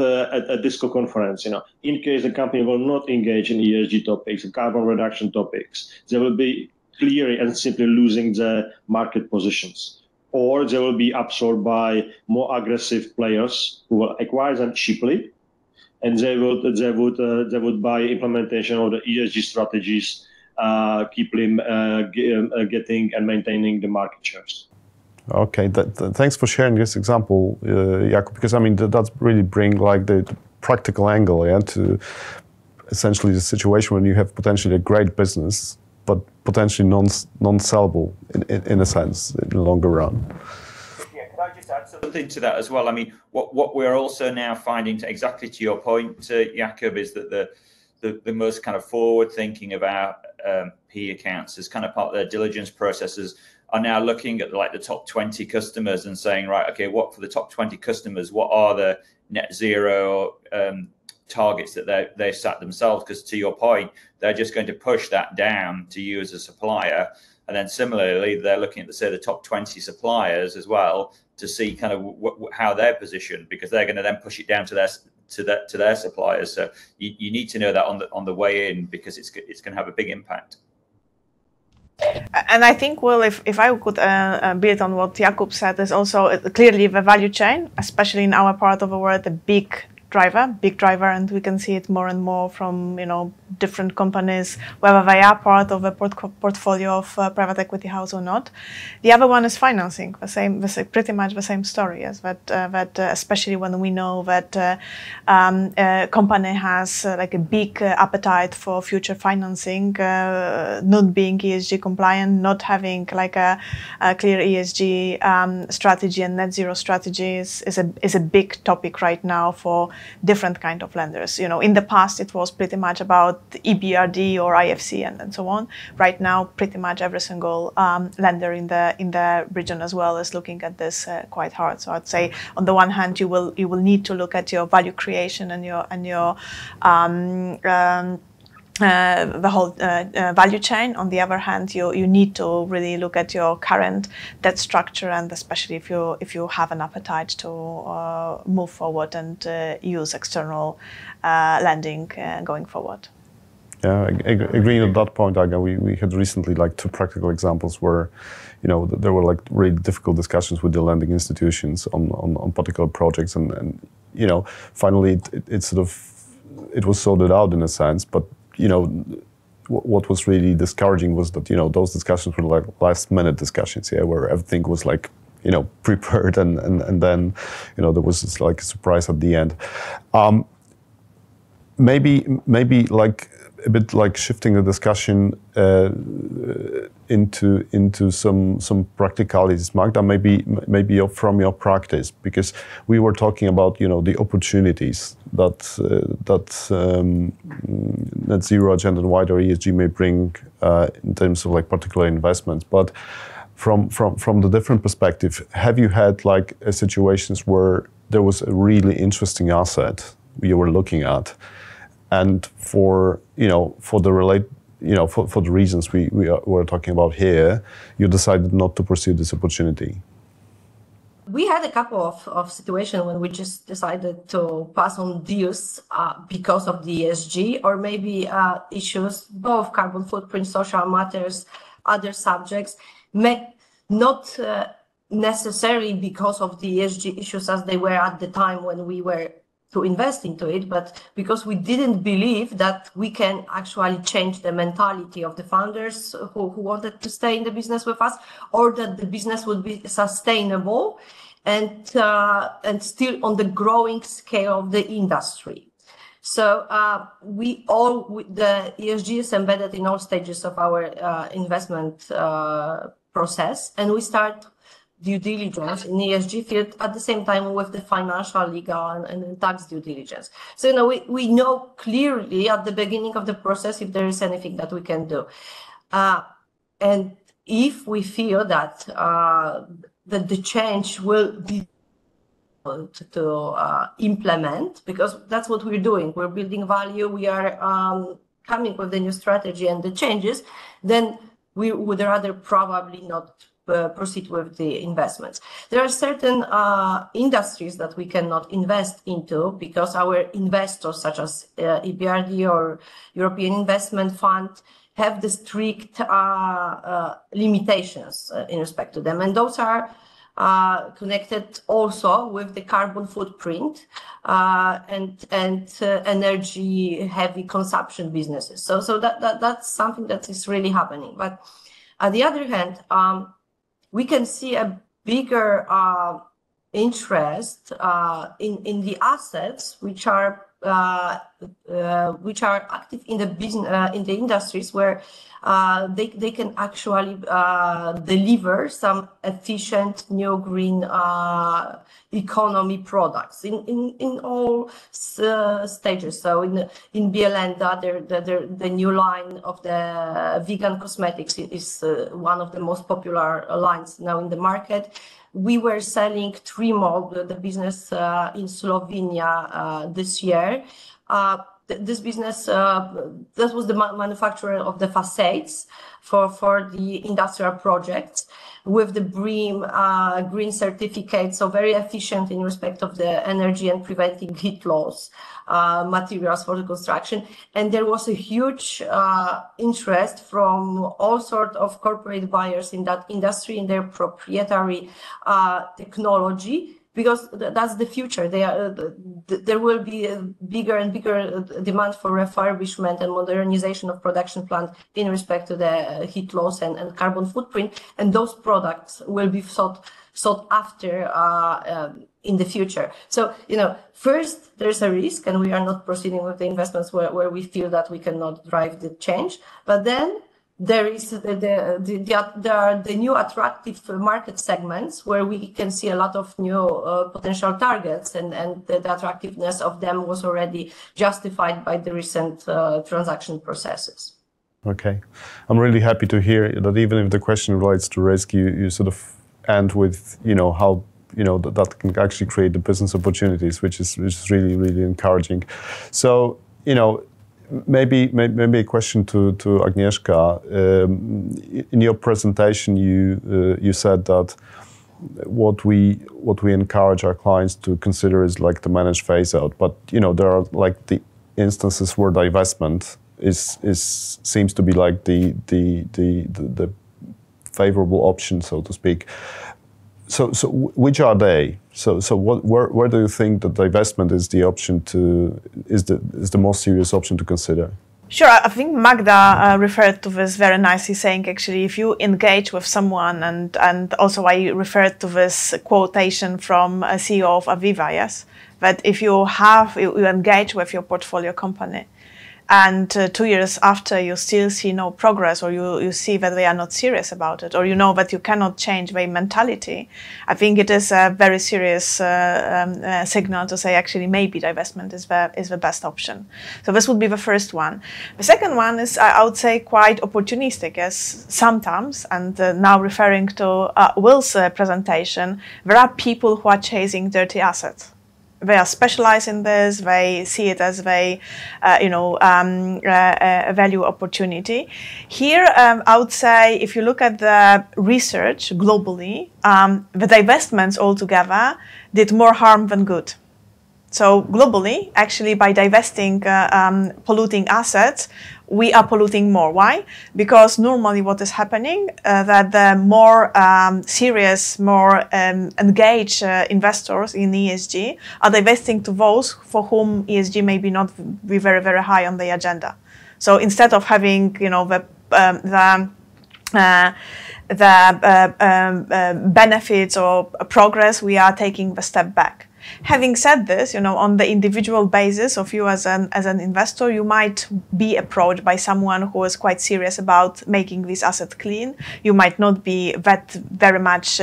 Disco conference. In case the company will not engage in ESG topics and carbon reduction topics, they will be clearly and simply losing the market positions, or they will be absorbed by more aggressive players who will acquire them cheaply, and they would by implementation of the ESG strategies keep getting and maintaining the market shares. Okay, thanks for sharing this example, Jakub, because I mean that's really bring like the practical angle, to essentially the situation when you have potentially a great business, but potentially non-sellable in a sense in the longer run. Yeah, can I just add something to that as well? I mean, what we're also now finding, exactly to your point, Jakub, is that the most kind of forward thinking about PE accounts as kind of part of their diligence processes are now looking at like the top 20 customers and saying, right, okay, what for the top 20 customers, what are the net zero targets that they've set themselves? Because to your point, they're just going to push that down to you as a supplier. And then similarly, they're looking at the top 20 suppliers as well to see kind of how they're positioned, because they're going to then push it down to their suppliers. So you need to know that on the way in, because it's going to have a big impact. And I think, well, if I could build on what Jakub said, is also clearly the value chain, especially in our part of the world, a big driver, and we can see it more and more from different companies, whether they are part of a portfolio of private equity house or not. The other one is financing, pretty much the same story, as that especially when we know that a company has like a big appetite for future financing, not being ESG compliant, not having like a clear ESG strategy and net zero strategies is a big topic right now for different kind of lenders. In the past it was pretty much about EBRD or IFC and so on. Right now, pretty much every single lender in the region as well is looking at this quite hard. So I'd say on the one hand, you will need to look at your value creation and your the whole value chain. On the other hand, you need to really look at your current debt structure, and especially if you have an appetite to move forward and use external lending going forward. Yeah, agreeing on that point, Aga, we had recently like two practical examples where, there were like really difficult discussions with the lending institutions on particular projects, and finally it was sorted out in a sense, but what was really discouraging was that, those discussions were like last minute discussions, where everything was like, prepared and then, there was this like a surprise at the end. Maybe like a bit like shifting the discussion into some practicalities, Magda, maybe from your practice, because we were talking about the opportunities that net zero agenda and wider ESG may bring in terms of like particular investments, but from the different perspective, have you had like situations where there was a really interesting asset you were looking at, and for the reasons we're talking about here, you decided not to pursue this opportunity? We had a couple of situations when we just decided to pass on deals because of the ESG, or maybe issues, both carbon footprint, social matters, other subjects, not necessarily because of the ESG issues as they were at the time when we were to invest into it, but because we didn't believe that we can actually change the mentality of the founders who wanted to stay in the business with us, or that the business would be sustainable and still on the growing scale of the industry. So the ESG is embedded in all stages of our investment process, and we start due diligence in the ESG field at the same time with the financial, legal, and tax due diligence. So we know clearly at the beginning of the process if there is anything that we can do, and if we feel that the change will be to implement, because that's what we're doing. We're building value. We are coming with the new strategy and the changes. Then we would rather probably not proceed with the investments. There are certain industries that we cannot invest into because our investors, such as EBRD or European Investment Fund, have the strict limitations in respect to them, and those are connected also with the carbon footprint and energy-heavy consumption businesses. So that's something that is really happening. But on the other hand, we can see a bigger interest in the assets which are active in the business in the industries where they can actually deliver some efficient new green economy products in all stages. So in Bielenda, the new line of the vegan cosmetics is one of the most popular lines now in the market. We were selling Trimo, the business in Slovenia this year. This business, that was the manufacturer of the facades for the industrial projects with the BREEAM green certificate, so very efficient in respect of the energy and preventing heat loss materials for the construction. And there was a huge interest from all sorts of corporate buyers in that industry in their proprietary technology, because that's the future. There will be a bigger and bigger demand for refurbishment and modernization of production plant in respect to the heat loss and carbon footprint, and those products will be sought after in the future. So, first there's a risk, and we are not proceeding with the investments where we feel that we cannot drive the change. But then there is the new attractive market segments where we can see a lot of new potential targets, and the attractiveness of them was already justified by the recent transaction processes. Okay, I'm really happy to hear that even if the question relates to risk, you sort of end with how that can actually create the business opportunities, which is really, really encouraging. So maybe a question to Agnieszka. In your presentation, you said that what we encourage our clients to consider is like the managed phase out. But there are like the instances where divestment seems to be like the favorable option, so to speak. So which are they? So where do you think that divestment is the option is the most serious option to consider? Sure, I think Magda referred to this very nicely, saying actually if you engage with someone, and also I referred to this quotation from a CEO of Aviva, yes, that if you engage with your portfolio company, and 2 years after you still see no progress, or you see that they are not serious about it, or that you cannot change their mentality, I think it is a very serious signal to say actually maybe divestment is the best option. So this would be the first one. The second one is, I would say, quite opportunistic, as sometimes, and now referring to Will's presentation, there are people who are chasing dirty assets. They are specialized in this. They see it as a value opportunity. Here, I would say, if you look at the research globally, the divestments altogether did more harm than good. So globally, actually, by divesting polluting assets, we are polluting more. Why? Because normally what is happening, that the more serious, more engaged investors in ESG are divesting to those for whom ESG maybe not be very, very high on the agenda. So instead of having, the benefits or progress, we are taking the step back. Having said this, on the individual basis of you as an investor, you might be approached by someone who is quite serious about making this asset clean. You might not be that very much,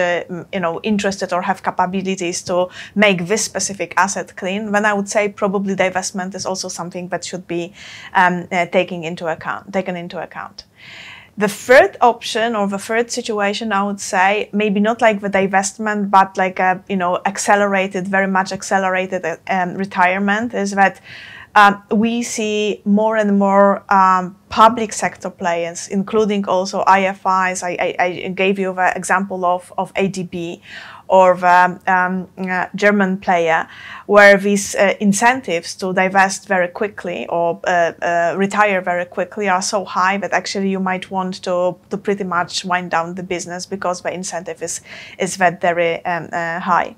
interested or have capabilities to make this specific asset clean. Then I would say probably divestment is also something that should be taken into account. The third option or the third situation, I would say, maybe not like the divestment, but like a, very much accelerated retirement, is that we see more and more public sector players, including also IFIs. I gave you the example of ADB or the German player, where these incentives to divest very quickly or retire very quickly are so high that actually you might want to pretty much wind down the business because the incentive is that very high.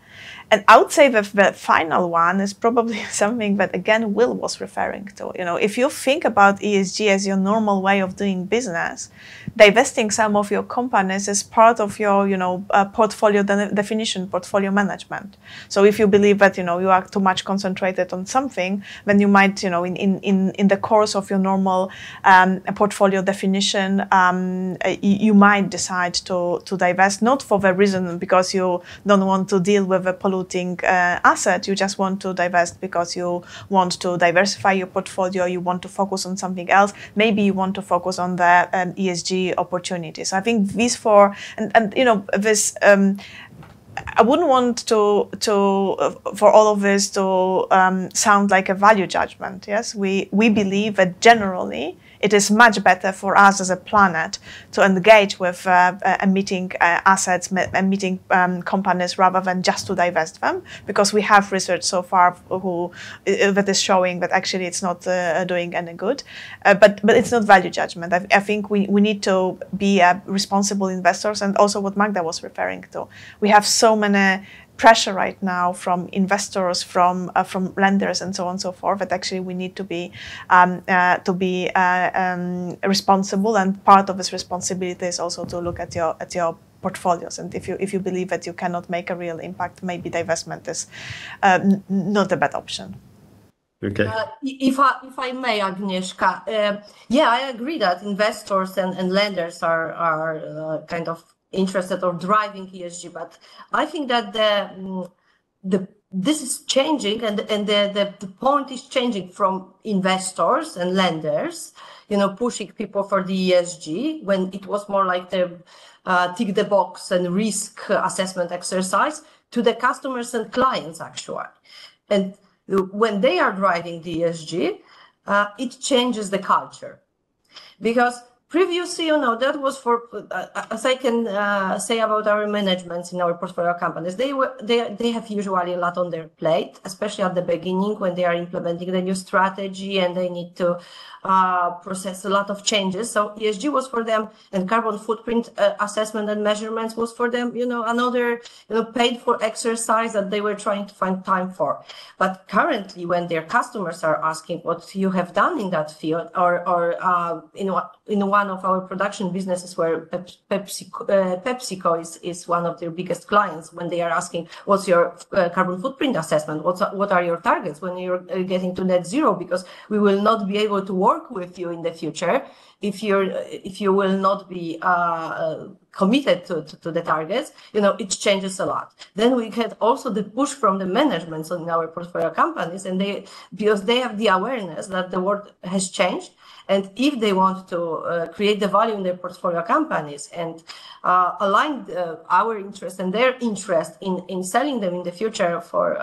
And I would say that the final one is probably something that, again, Will was referring to. If you think about ESG as your normal way of doing business, divesting some of your companies is part of your, portfolio definition, portfolio management. So if you believe that, you are too much concentrated on something, then you might, in the course of your normal portfolio definition, you might decide to divest, not for the reason because you don't want to deal with a polluting asset. You just want to divest because you want to diversify your portfolio, you want to focus on something else. Maybe you want to focus on the ESG opportunities. I think these four, and this, I wouldn't want to for all of this to sound like a value judgment. Yes, we believe that generally it is much better for us as a planet to engage with emitting assets, emitting companies, rather than just to divest them, because we have research so far that is showing that actually it's not doing any good. But it's not value judgment. I think we need to be responsible investors, and also what Magda was referring to. We have so many pressure right now from investors, from lenders, and so on and so forth, that actually we need to be responsible, and part of this responsibility is also to look at your portfolios. And if you believe that you cannot make a real impact, maybe divestment is not a bad option. Okay. If I may, Agnieszka, I agree that investors and lenders are kind of interested or driving ESG, but I think that this is changing, and the point is changing from investors and lenders, pushing people for the ESG, when it was more like the tick the box and risk assessment exercise, to the customers and clients actually. And when they are driving the ESG, it changes the culture, because previously, that was for, as I can say about our managements in our portfolio companies, they have usually a lot on their plate, especially at the beginning when they are implementing the new strategy and they need to process a lot of changes. So ESG was for them, and carbon footprint assessment and measurements was for them, another, paid for exercise that they were trying to find time for. But currently, when their customers are asking what you have done in that field, or in one of our production businesses where PepsiCo is one of their biggest clients, when they are asking, what's your carbon footprint assessment? What are your targets when you're getting to net zero? Because we will not be able to work with you in the future if you will not be committed to the targets. It changes a lot. Then we had also the push from the managements in our portfolio companies, and because they have the awareness that the world has changed. And if they want to create the value in their portfolio companies and align our interest and their interest in selling them in the future for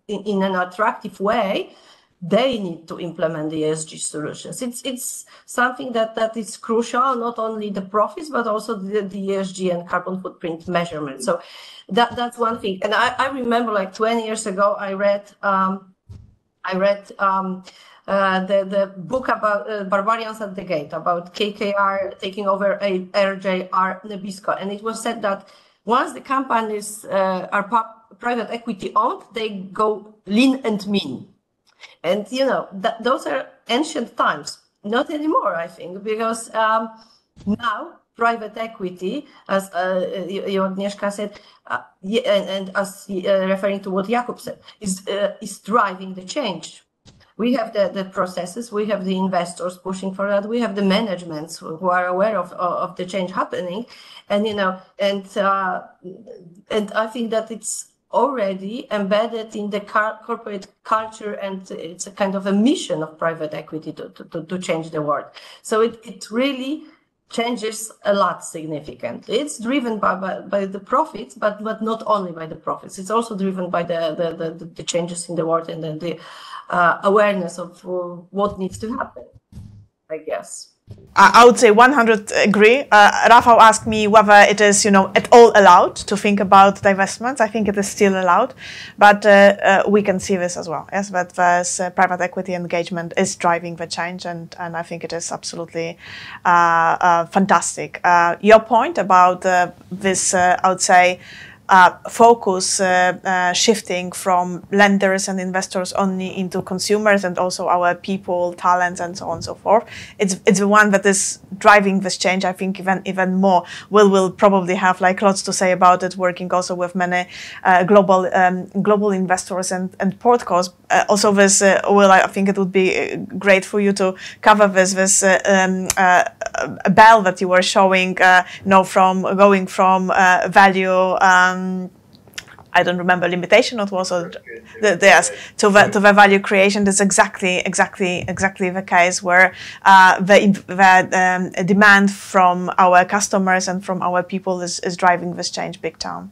in an attractive way, they need to implement the ESG solutions. It's something that is crucial, not only the profits, but also the ESG and carbon footprint measurement. So that's one thing. And I remember, like 20 years ago, I read the book about Barbarians at the Gate, about KKR taking over RJR Nabisco. And it was said that once the companies are private equity owned, they go lean and mean. And, you know, those are ancient times. Not anymore, I think, because now private equity, as Agnieszka said, and as referring to what Jakub said, is driving the change. We have the processes, we have the investors pushing for that, we have the managements who are aware of the change happening, and you know, and I think that it's already embedded in the corporate culture, and it's a kind of a mission of private equity to change the world. So it really changes a lot significantly. It's driven by the profits, but not only by the profits. It's also driven by the changes in the world and the awareness of what needs to happen, I guess. I would say 100 agree. Rafał asked me whether it is, you know, at all allowed to think about divestments. I think it is still allowed, but we can see this as well. Yes, that this private equity engagement is driving the change, and I think it is absolutely fantastic. Your point about this, I would say, focus shifting from lenders and investors only into consumers and also our people, talents, and so on and so forth. It's the one that is driving this change. I think even more. We'll probably have like lots to say about it, working also with many global investors and portcos. Also, this Will, I think it would be great for you to cover this bell that you were showing. You know, from going from value. I don't remember limitation. It was yes to the value creation. That's exactly the case where the demand from our customers and from our people is driving this change big time.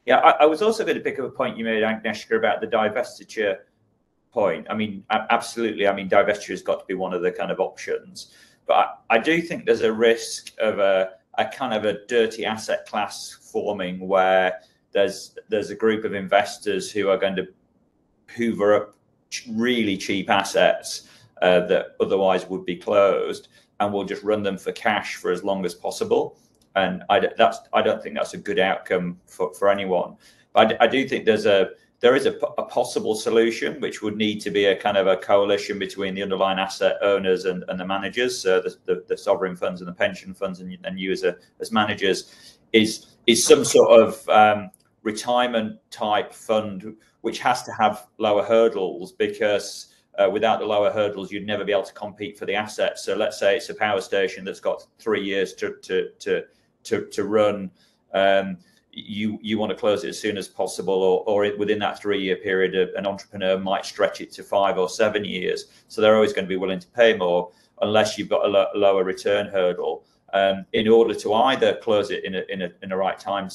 Yeah, I was also going to pick up a point you made, Agnieszka, about the divestiture point. I mean, absolutely. I mean, divestiture has got to be one of the kind of options, but I do think there's a risk of a kind of a dirty asset class forming where there's a group of investors who are going to hoover up really cheap assets that otherwise would be closed, and will just run them for cash for as long as possible. And I don't think that's a good outcome for anyone. But I do think there is a possible solution, which would need to be a kind of a coalition between the underlying asset owners and the managers, so the sovereign funds and the pension funds, and you as managers, is some sort of retirement type fund which has to have lower hurdles, because without the lower hurdles you'd never be able to compete for the assets. So let's say it's a power station that's got 3 years to run. You want to close it as soon as possible, or within that 3-year period, an entrepreneur might stretch it to 5 or 7 years. So they're always going to be willing to pay more unless you've got a lower return hurdle, in order to either close it in the right time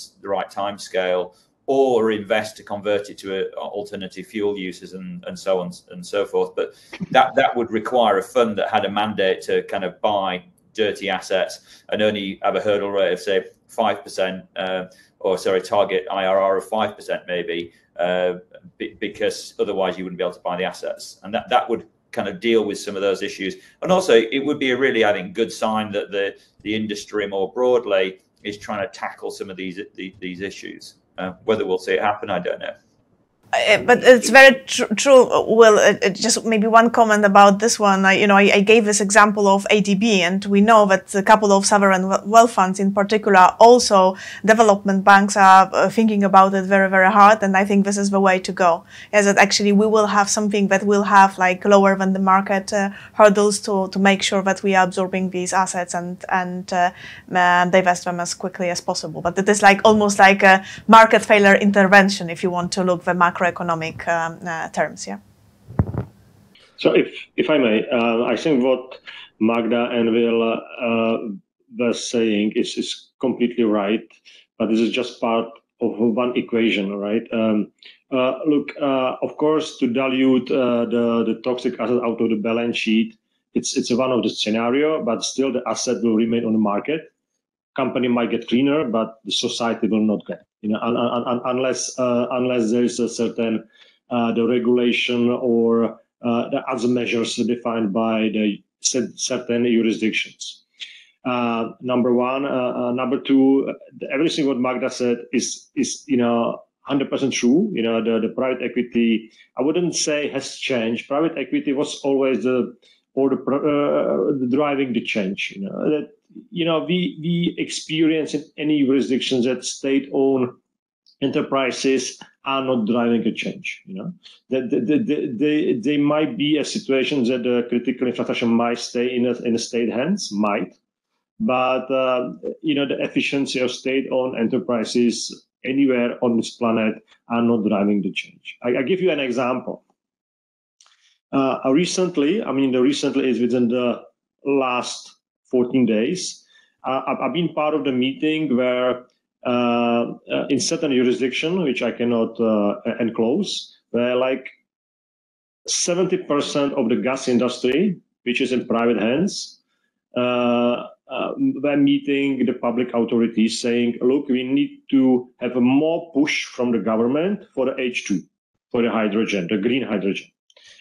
scale, or invest to convert it to alternative fuel uses and so on and so forth. But that would require a fund that had a mandate to kind of buy dirty assets and only have a hurdle rate of say 5%, or sorry, target IRR of 5% maybe, because otherwise you wouldn't be able to buy the assets. And that would kind of deal with some of those issues. And also it would be a really, I think, good sign that the industry more broadly is trying to tackle some of these issues. Whether we'll see it happen, I don't know. But it's very true. Well, just maybe one comment about this one. I gave this example of ADB, and we know that a couple of sovereign wealth funds, in particular, also development banks are thinking about it very, very hard. And I think this is the way to go. Is that actually we will have something that will have like lower than the market hurdles to make sure that we are absorbing these assets and divest them as quickly as possible. But it is like almost like a market failure intervention, if you want to look the macroeconomic terms. Yeah. So if I may, I think what Magda and Will were saying is completely right, but this is just part of one equation, right? Look, of course, to dilute the toxic asset out of the balance sheet, it's one of the scenario, but still the asset will remain on the market. Company might get cleaner, but the society will not get. Unless there is a certain the regulation or other measures defined by the certain jurisdictions. Number one. Number two, everything what Magda said is 100% true. The private equity, I wouldn't say has changed. Private equity was always the driving the change. We experience in any jurisdictions that state-owned enterprises are not driving a change. They might be a situation that the critical infrastructure might stay in a state hands, but the efficiency of state-owned enterprises anywhere on this planet are not driving the change. I give you an example. Recently is within the last 14 days, I've been part of the meeting where in certain jurisdiction, which I cannot enclose, where like 70% of the gas industry, which is in private hands, were meeting the public authorities saying, look, we need to have a more push from the government for the H2, for the hydrogen, the green hydrogen.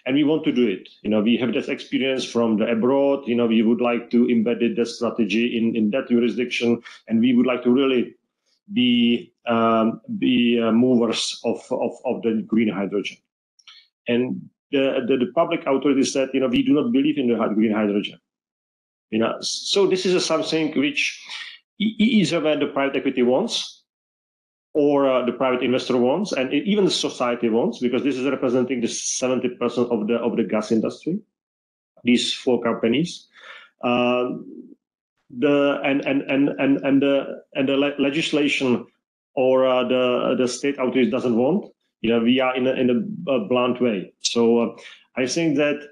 And we want to do it. We have this experience from the abroad. We would like to embed the strategy in that jurisdiction, and we would like to really be movers of the green hydrogen. And the public authorities said, we do not believe in the green hydrogen. So this is something which either when the private equity wants, or the private investor wants, and even the society wants, because this is representing the 70% of the gas industry. These four companies, the legislation or the state authorities doesn't want. We are in a blunt way. So I think that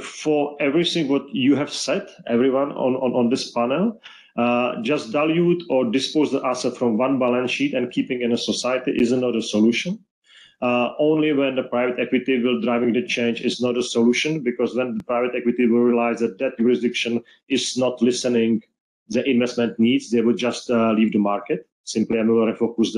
for everything what you have said, everyone on this panel, just dilute or dispose the asset from one balance sheet and keeping in a society is not a solution. Only when the private equity will driving the change is not a solution, because then the private equity will realize that jurisdiction is not listening the investment needs. They will just leave the market simply and will refocus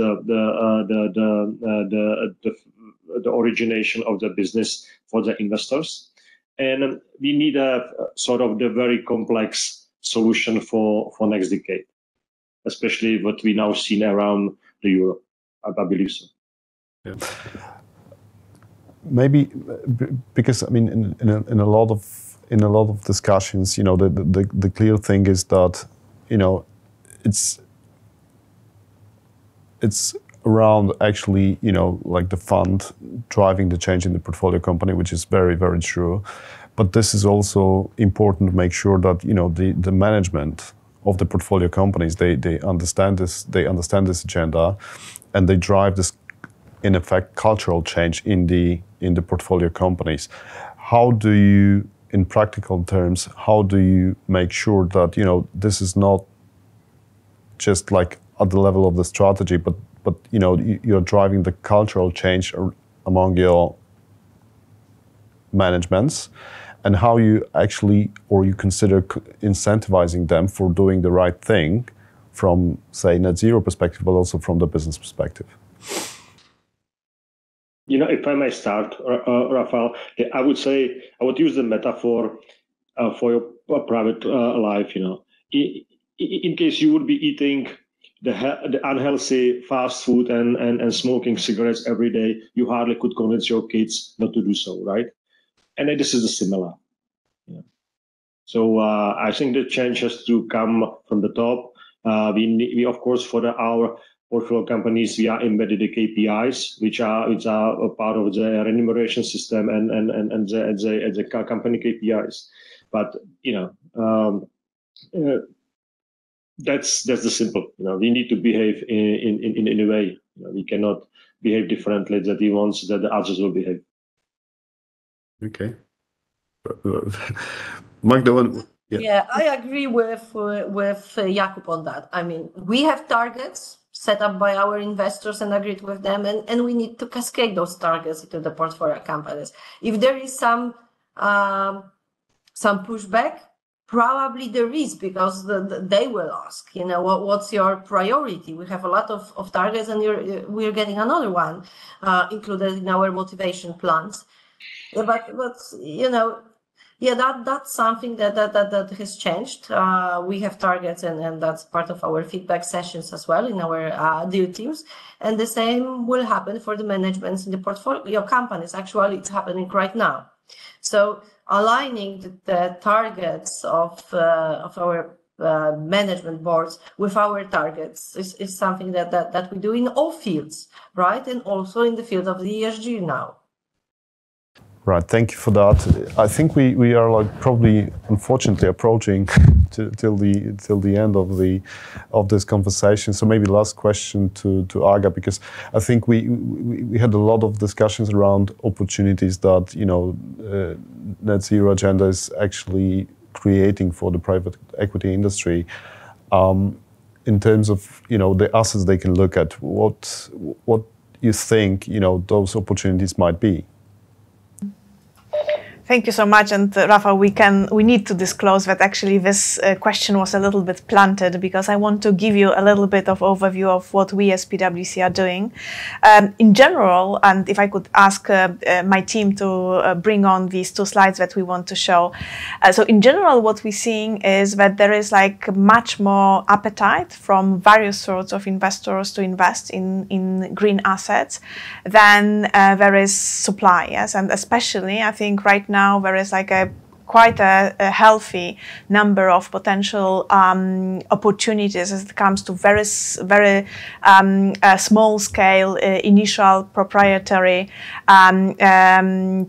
the origination of the business for the investors. And we need a sort of the very complex solution for next decade, especially what we now see around the Europe. I believe so. Yeah. Maybe because in a lot of discussions, the clear thing is that it's around actually like the fund driving the change in the portfolio company, which is very, very true. But this is also important to make sure that the management of the portfolio companies they understand this agenda, and they drive this, in effect, cultural change in the portfolio companies. How do you, in practical terms, make sure that this is not just like at the level of the strategy, but you're driving the cultural change among your managements, and how you actually, or you consider incentivizing them for doing the right thing from, say, net zero perspective, but also from the business perspective? If I may start, Rafael, I would use the metaphor for your private life. In case you would be eating the unhealthy fast food and smoking cigarettes every day, you hardly could convince your kids not to do so, right? And this is similar. So I think the change has to come from the top. We of course, for our portfolio companies, we are embedded the KPIs, which are a part of the remuneration system and the company KPIs. But that's the simple. We need to behave in a way. We cannot behave differently that he wants that the others will behave. Okay. Magda, yeah, I agree with Jakub on that. I mean, we have targets set up by our investors and agreed with them, and we need to cascade those targets into the portfolio companies. If there is some pushback, probably there is, because they will ask, what's your priority? We have a lot of targets, and we're getting another one included in our motivation plans. But that's something that has changed. We have targets, and that's part of our feedback sessions as well in our deal teams. And the same will happen for the managements in the portfolio companies. Actually, it's happening right now. So aligning the targets of our management boards with our targets is something that we do in all fields, right? And also in the field of the ESG now. Right, thank you for that. I think we are like probably unfortunately approaching till the end of this conversation. So maybe last question to Aga, because I think we had a lot of discussions around opportunities that net zero agenda is actually creating for the private equity industry. In terms of the assets they can look at, what you think those opportunities might be. Thank you so much. And Rafa, we need to disclose that actually this question was a little bit planted, because I want to give you a little bit of overview of what we as PwC are doing. In general, and if I could ask my team to bring on these two slides that we want to show. So in general, what we're seeing is that there is like much more appetite from various sorts of investors to invest in green assets than there is supply. Yes, and especially I think right now there is like quite a healthy number of potential opportunities as it comes to very small scale initial proprietary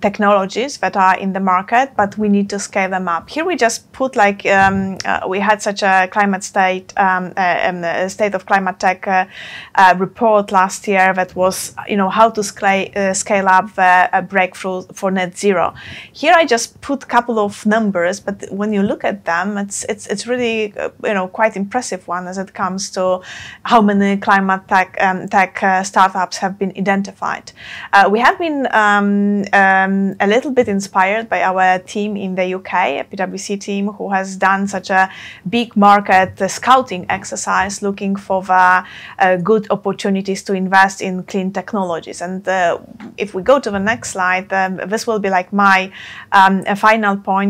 technologies that are in the market, but we need to scale them up. Here we just put like we had such a climate state of climate tech report last year that was how to scale up the breakthrough for net zero. Here I just put a couple of numbers, but when you look at them, it's really quite impressive one as it comes to how many climate tech startups have been identified. We have been a little bit inspired by our team in the UK, a PwC team who has done such a big market scouting exercise looking for the good opportunities to invest in clean technologies. And if we go to the next slide, this will be like my final point,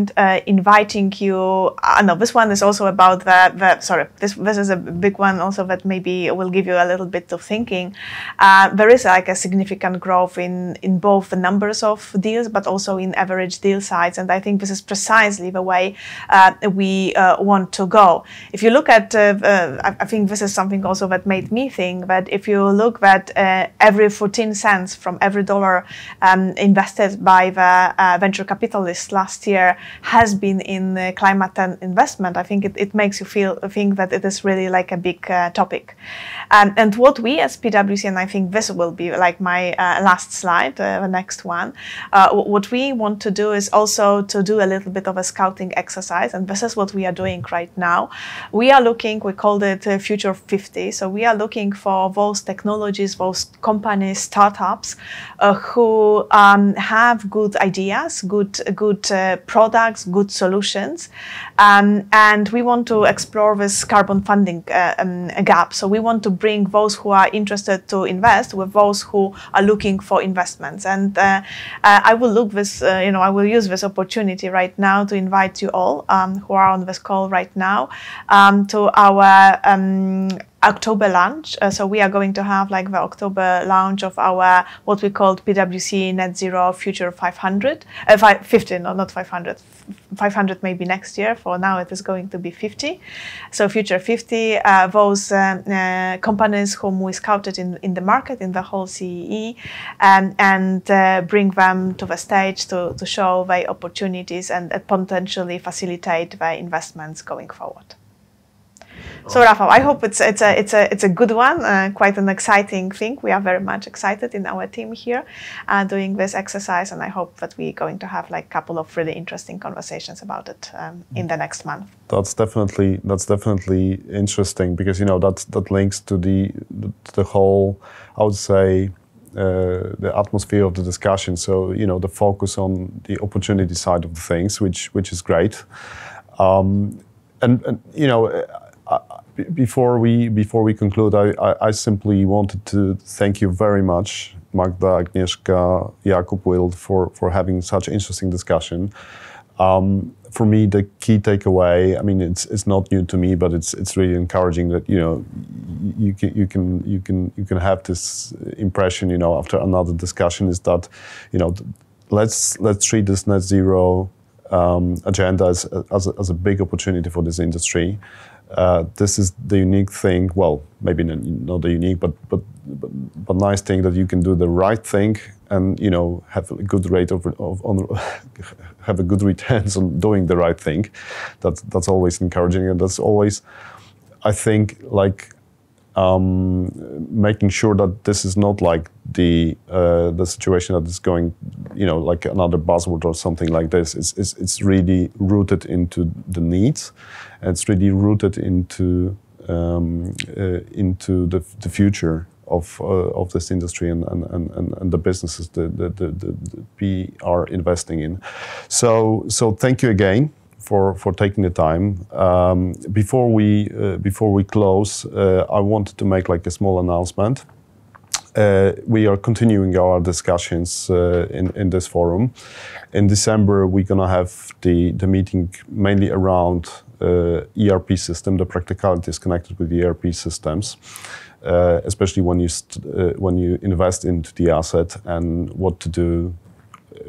inviting you. No, this one is also about this is a big one also that maybe will give you a little bit of thinking. There is like a significant growth in both the numbers of deals, but also in average deal size. And I think this is precisely the way we want to go. If you look at, I think this is something also that made me think that if you look at every 14 cents from every dollar invested by the venture capitalists last year has been in climate investment, I think it makes you think that it is really like a big topic. And what we as PwC, and I think this will be like my last slide, the next one, what we want to do is also to do a little bit of a scouting exercise, and this is what we are doing right now. We are looking, we called it Future 50, so we are looking for those technologies, those companies, startups who have good ideas, good products, good solutions, and we want to explore this carbon funding gap. So we want to bring those who are interested to invest with those who are looking for investments. And I will I will use this opportunity right now to invite you all who are on this call right now to our October launch. So we are going to have like the October launch of our what we called PwC Net Zero Future 500, 50, no, not 500. 500 maybe next year. For now, it is going to be 50. So Future 50, those companies whom we scouted in the market, in the whole CEE, and bring them to the stage to show the opportunities and potentially facilitate the investments going forward. So Rafa, I hope it's a good one, quite an exciting thing. We are very much excited in our team here doing this exercise, and I hope that we're going to have like a couple of really interesting conversations about it in the next month. That's definitely interesting, because that links to the whole, I would say, the atmosphere of the discussion. So the focus on the opportunity side of the things, which is great, and before we conclude, I simply wanted to thank you very much, Magda, Agnieszka, Jakub, Will, for having such interesting discussion. For me, the key takeaway, I mean, it's not new to me, but it's really encouraging that you can have this impression, after another discussion, is that let's treat this net zero agenda as a big opportunity for this industry. This is the unique thing. Well, maybe not the unique, but nice thing that you can do the right thing and have a good rate have a good returns on doing the right thing. That's always encouraging, and that's always, I think, like making sure that this is not like the situation that is going, like another buzzword or something like this. It's really rooted into the needs, and it's really rooted into the future of this industry and the businesses that we are investing in. So thank you again for taking the time. Before we close, I wanted to make like a small announcement. We are continuing our discussions in this forum. In December, we're gonna have the meeting mainly around ERP system, the practicalities connected with the ERP systems, especially when you invest into the asset and what to do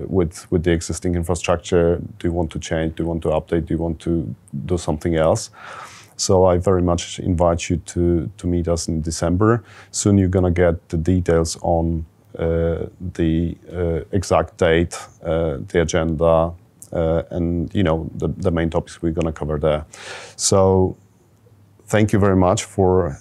with the existing infrastructure. Do you want to change? Do you want to update? Do you want to do something else? So I very much invite you to meet us in December. Soon you're gonna get the details on the exact date, the agenda, and the main topics we're gonna cover there. So thank you very much for